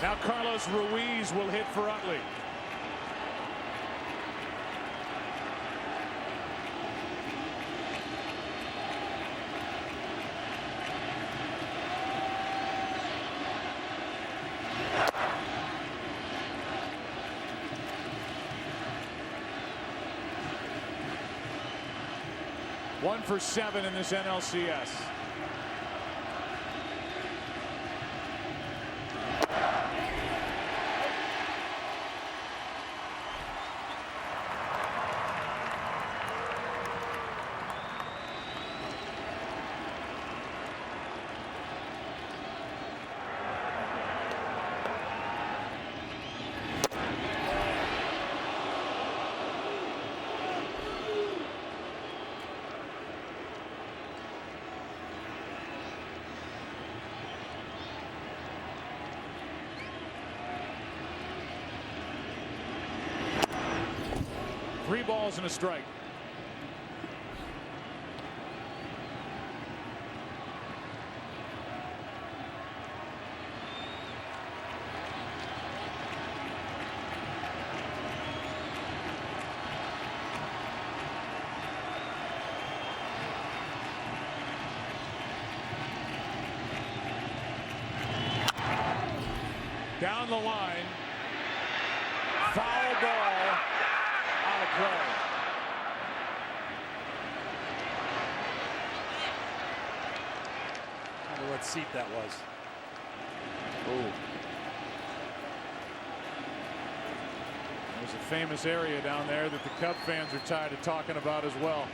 Now Carlos Ruiz will hit for Utley. One for 7 in this NLCS. Three balls and a strike. Down the line. Foul ball. Out of play. I wonder what seat that was. Ooh. There's a famous area down there that the Cub fans are tired of talking about as well.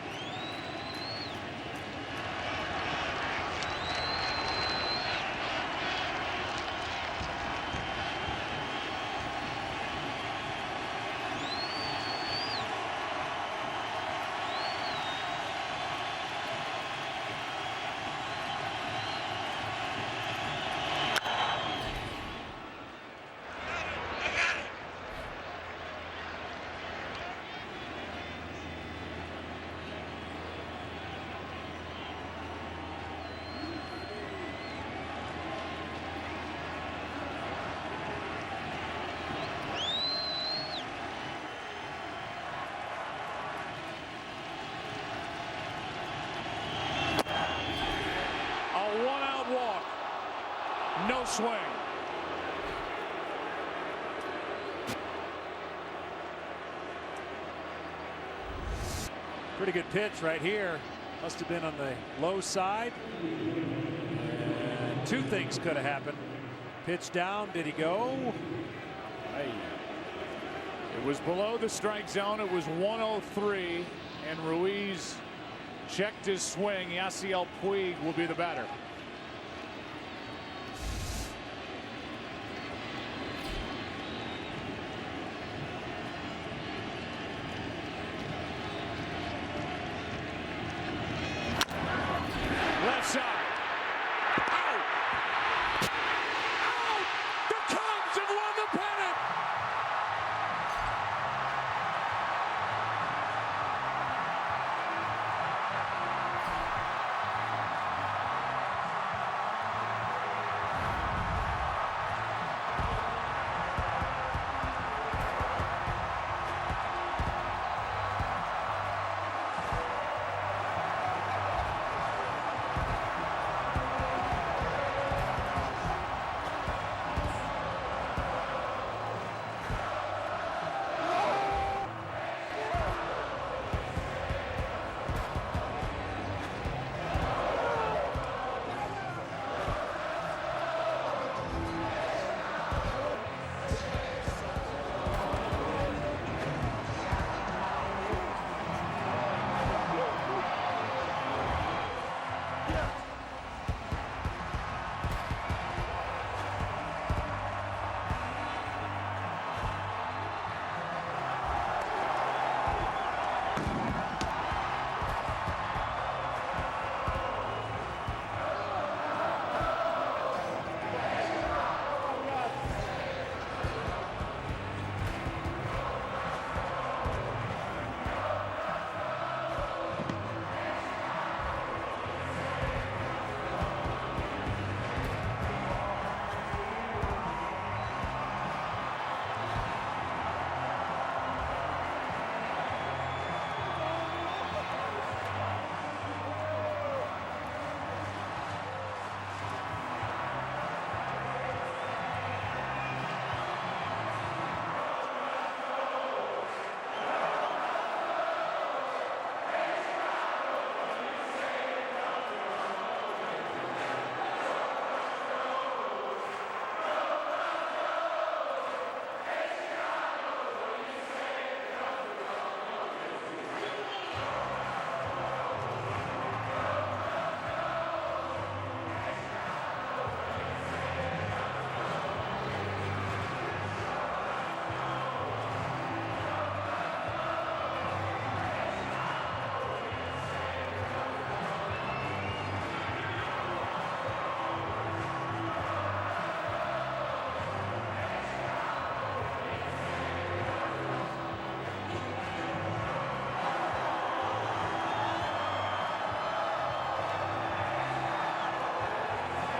No swing. Pretty good pitch right here. Must have been on the low side. And two things could have happened. Pitch down. Did he go? Hey. It was below the strike zone. It was 103. And Ruiz checked his swing. Yasiel Puig will be the batter. Left side. Out. Out. The Cubs have won the pennant.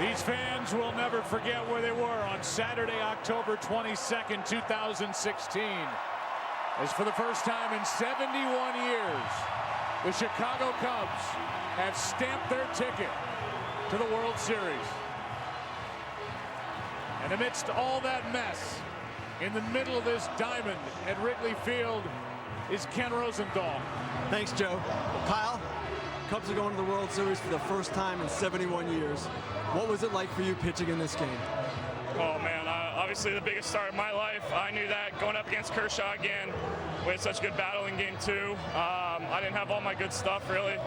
These fans will never forget where they were on Saturday, October 22nd, 2016. As for the first time in 71 years, the Chicago Cubs have stamped their ticket to the World Series. And amidst all that mess, in the middle of this diamond at Wrigley Field is Ken Rosenthal. Thanks, Joe. Kyle, Cubs are going to the World Series for the first time in 71 years. What was it like for you pitching in this game? Oh man, obviously the biggest start of my life. I knew that going up against Kershaw again. We had such good battle in game 2. I didn't have all my good stuff really.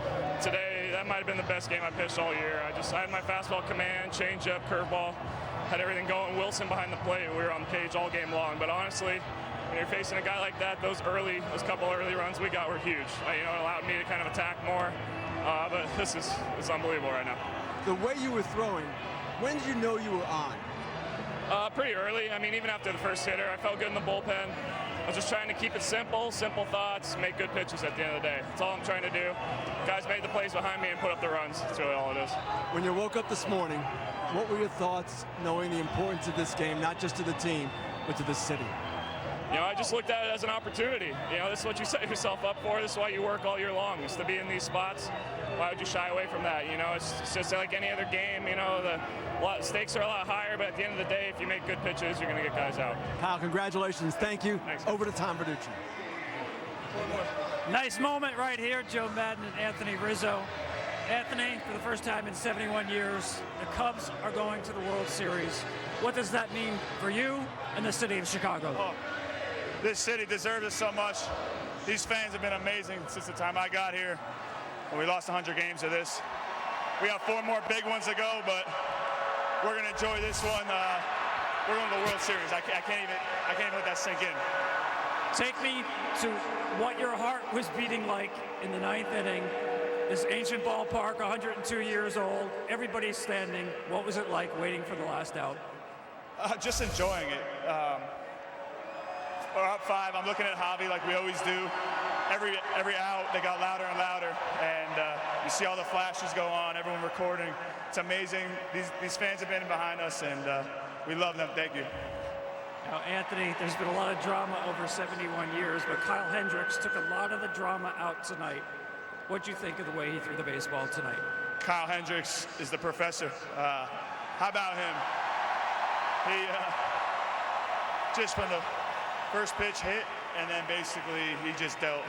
Today, that might have been the best game I pitched all year. I had my fastball command, changeup, curveball, had everything going. Wilson behind the plate, we were on the page all game long. But honestly, when you're facing a guy like that, those couple early runs we got were huge. It allowed me to kind of attack more. But it's unbelievable right now. The way you were throwing, when did you know you were on? Pretty early. I mean, even after the first hitter, I felt good in the bullpen. I was just trying to keep it simple thoughts, make good pitches at the end of the day. That's all I'm trying to do. Guys made the plays behind me and put up the runs. That's really all it is. When you woke up this morning, what were your thoughts knowing the importance of this game, not just to the team, but to the city? I just looked at it as an opportunity. This is what you set yourself up for. This is why you work all year long, is to be in these spots. Why would you shy away from that? It's just like any other game. The stakes are a lot higher, but at the end of the day, if you make good pitches, you're going to get guys out. Kyle, congratulations. Thank you. Thanks. Over to Tom Verducci. Nice moment right here, Joe Madden and Anthony Rizzo. Anthony, for the first time in 71 years, the Cubs are going to the World Series. What does that mean for you and the city of Chicago? Oh, this city deserves it so much. These fans have been amazing since the time I got here. We lost 100 games to this. We have 4 more big ones to go, but we're going to enjoy this one. We're going to the World Series. I can't even let that sink in. Take me to what your heart was beating like in the 9th inning. This ancient ballpark, 102 years old, everybody's standing. What was it like waiting for the last out? Just enjoying it. We're up 5. I'm looking at Javi like we always do. Every out, they got louder and louder, and you see all the flashes go on, everyone recording. It's amazing. These fans have been behind us, and we love them. Thank you. Now, Anthony, there's been a lot of drama over 71 years, but Kyle Hendricks took a lot of the drama out tonight. What'd you think of the way he threw the baseball tonight? Kyle Hendricks is the professor. How about him? He just from the first pitch hit, and then basically he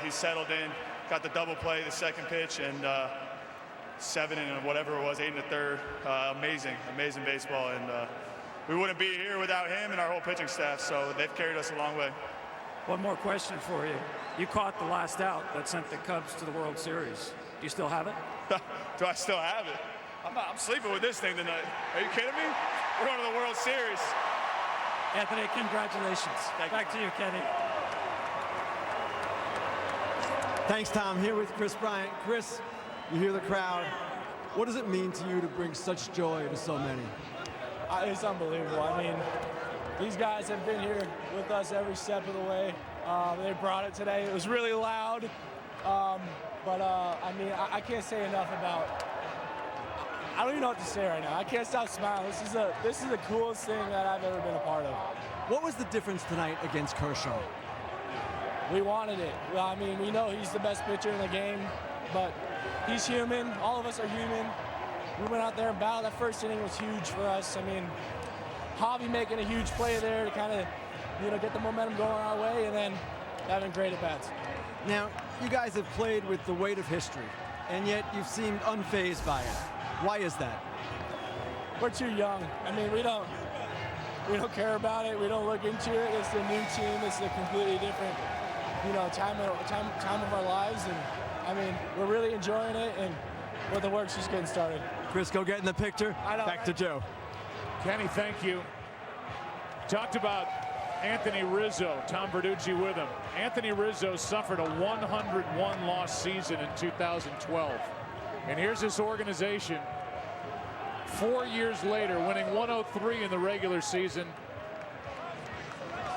settled in, got the double play, the second pitch, and 7 and whatever it was, 8 and a third. Amazing baseball, and we wouldn't be here without him and our whole pitching staff, so they've carried us a long way. One more question for you. You caught the last out that sent the Cubs to the World Series. Do you still have it? Do I still have it? I'm sleeping with this thing tonight. Are you kidding me? We're going to the World Series. Anthony, congratulations. Back to you, Kenny. Thanks, Tom. Here with Chris Bryant. Chris, you hear the crowd. What does it mean to you to bring such joy to so many? It's unbelievable. I mean, these guys have been here with us every step of the way. They brought it today. It was really loud. I mean, I can't say enough about. I don't even know what to say right now. I can't stop smiling. This is the coolest thing that I've ever been a part of. What was the difference tonight against Kershaw? We wanted it. I mean, we know he's the best pitcher in the game, but he's human. All of us are human. We went out there and battled. That first inning was huge for us. I mean, Javi making a huge play there to kind of, get the momentum going our way, and then having great at-bats. Now, you guys have played with the weight of history, and yet you've seemed unfazed by it. Why is that? We're too young. I mean, we don't care about it. We don't look into it. It's a new team. It's a completely different, time of our lives. And I mean, we're really enjoying it, and the work's just getting started. Chris, go get in the picture. Back to Joe. Kenny, thank you. Talked about Anthony Rizzo, Tom Verducci with him. Anthony Rizzo suffered a 101-loss season in 2012. And here's this organization 4 years later, winning 103 in the regular season,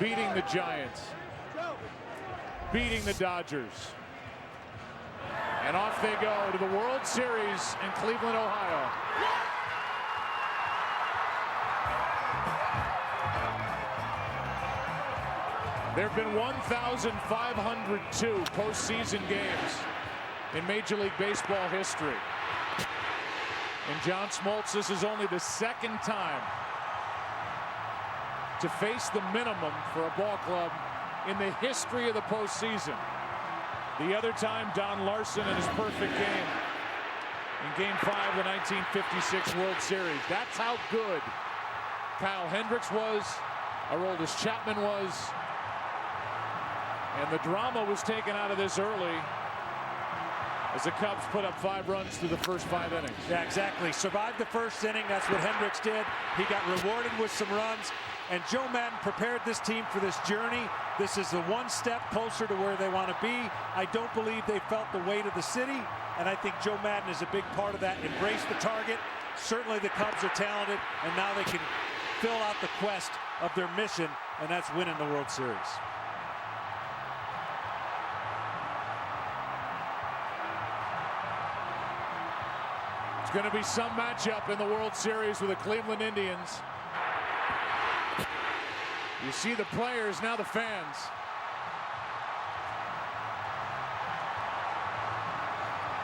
beating the Giants, beating the Dodgers. And off they go to the World Series in Cleveland, Ohio. There have been 1,502 postseason games in Major League Baseball history. And John Smoltz, this is only the second time to face the minimum for a ball club in the history of the postseason. The other time, Don Larson in his perfect game in Game 5 of the 1956 World Series. That's how good Kyle Hendricks was, Aroldis Chapman was, and the drama was taken out of this early as the Cubs put up 5 runs through the first 5 innings. Yeah, exactly. Survived the first inning. That's what Hendricks did. He got rewarded with some runs. And Joe Madden prepared this team for this journey. This is the one step closer to where they want to be. I don't believe they felt the weight of the city. And I think Joe Madden is a big part of that. Embrace the target. Certainly the Cubs are talented. And now they can fill out the quest of their mission. And that's winning the World Series. Going to be some matchup in the World Series with the Cleveland Indians You see the players, now the fans.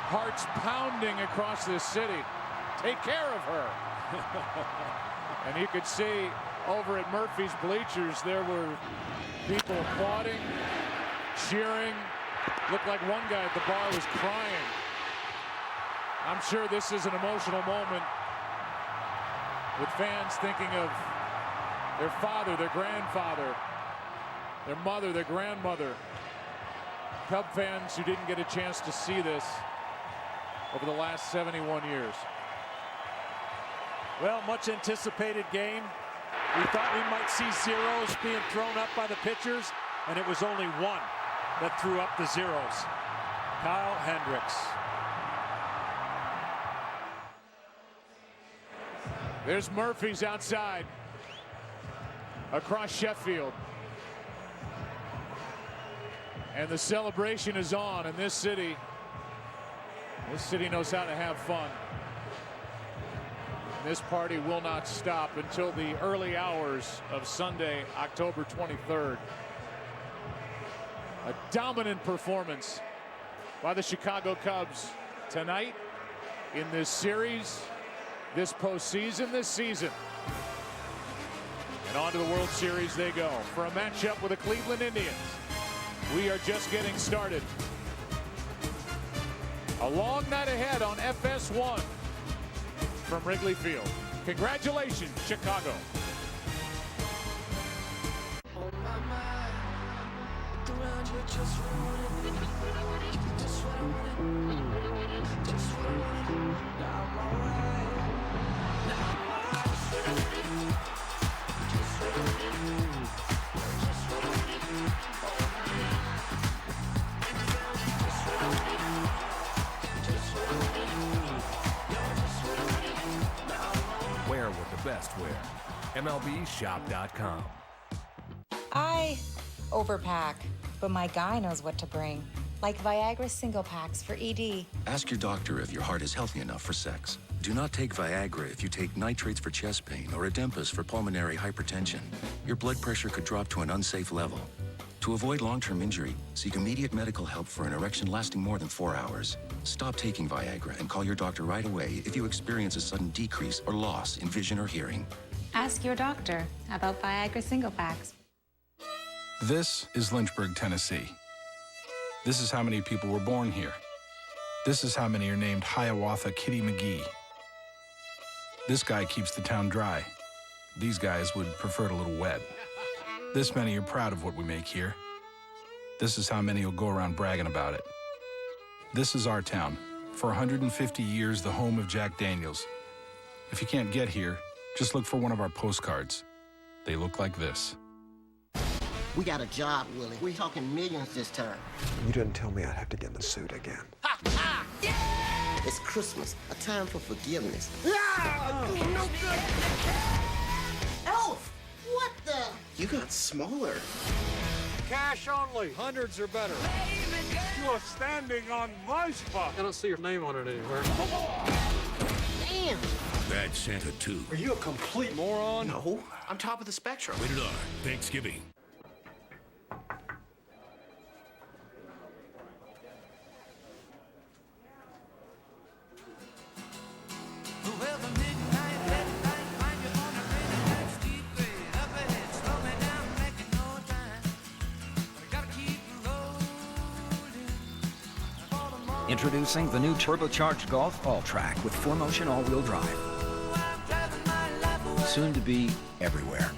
Hearts pounding across this city. Take care of her. And you could see over at Murphy's bleachers, there were people applauding, cheering. Looked like one guy at the bar was crying. I'm sure this is an emotional moment with fans thinking of their father, their grandfather, their mother, their grandmother. Cub fans who didn't get a chance to see this over the last 71 years. Well, much anticipated game. We thought we might see zeros being thrown up by the pitchers, and it was only one that threw up the zeros. Kyle Hendricks. There's Murphy's outside across Sheffield. And the celebration is on in this city. This city knows how to have fun. This party will not stop until the early hours of Sunday, October 23rd. A dominant performance by the Chicago Cubs tonight in this series, this postseason, this season. And on to the World Series they go for a matchup with the Cleveland Indians. We are just getting started. A long night ahead on FS1 from Wrigley Field. Congratulations, Chicago. Wear what the best wear. MLBshop.com. I overpack, but my guy knows what to bring. Like Viagra single packs for ED. Ask your doctor if your heart is healthy enough for sex. Do not take Viagra if you take nitrates for chest pain or Adempas for pulmonary hypertension. Your blood pressure could drop to an unsafe level. To avoid long-term injury, seek immediate medical help for an erection lasting more than 4 hours. Stop taking Viagra and call your doctor right away if you experience a sudden decrease or loss in vision or hearing. Ask your doctor about Viagra single packs. This is Lynchburg, Tennessee. This is how many people were born here. This is how many are named Hiawatha Kitty McGee. This guy keeps the town dry. These guys would prefer it a little wet. This many are proud of what we make here. This is how many will go around bragging about it. This is our town. For 150 years, the home of Jack Daniels. If you can't get here, just look for one of our postcards. They look like this. We got a job, Willie. We're talking millions this time. You didn't tell me I'd have to get in the suit again. It's Christmas, a time for forgiveness. No good. Elf! What the? You got smaller. Cash only. Hundreds are better. You are standing on my spot. I don't see your name on it anywhere. Damn. Bad Santa 2. Are you a complete moron? No, I'm top of the spectrum. Rated R. Thanksgiving. Introducing the new turbocharged Golf All-Track with 4Motion all-wheel drive. Soon to be everywhere.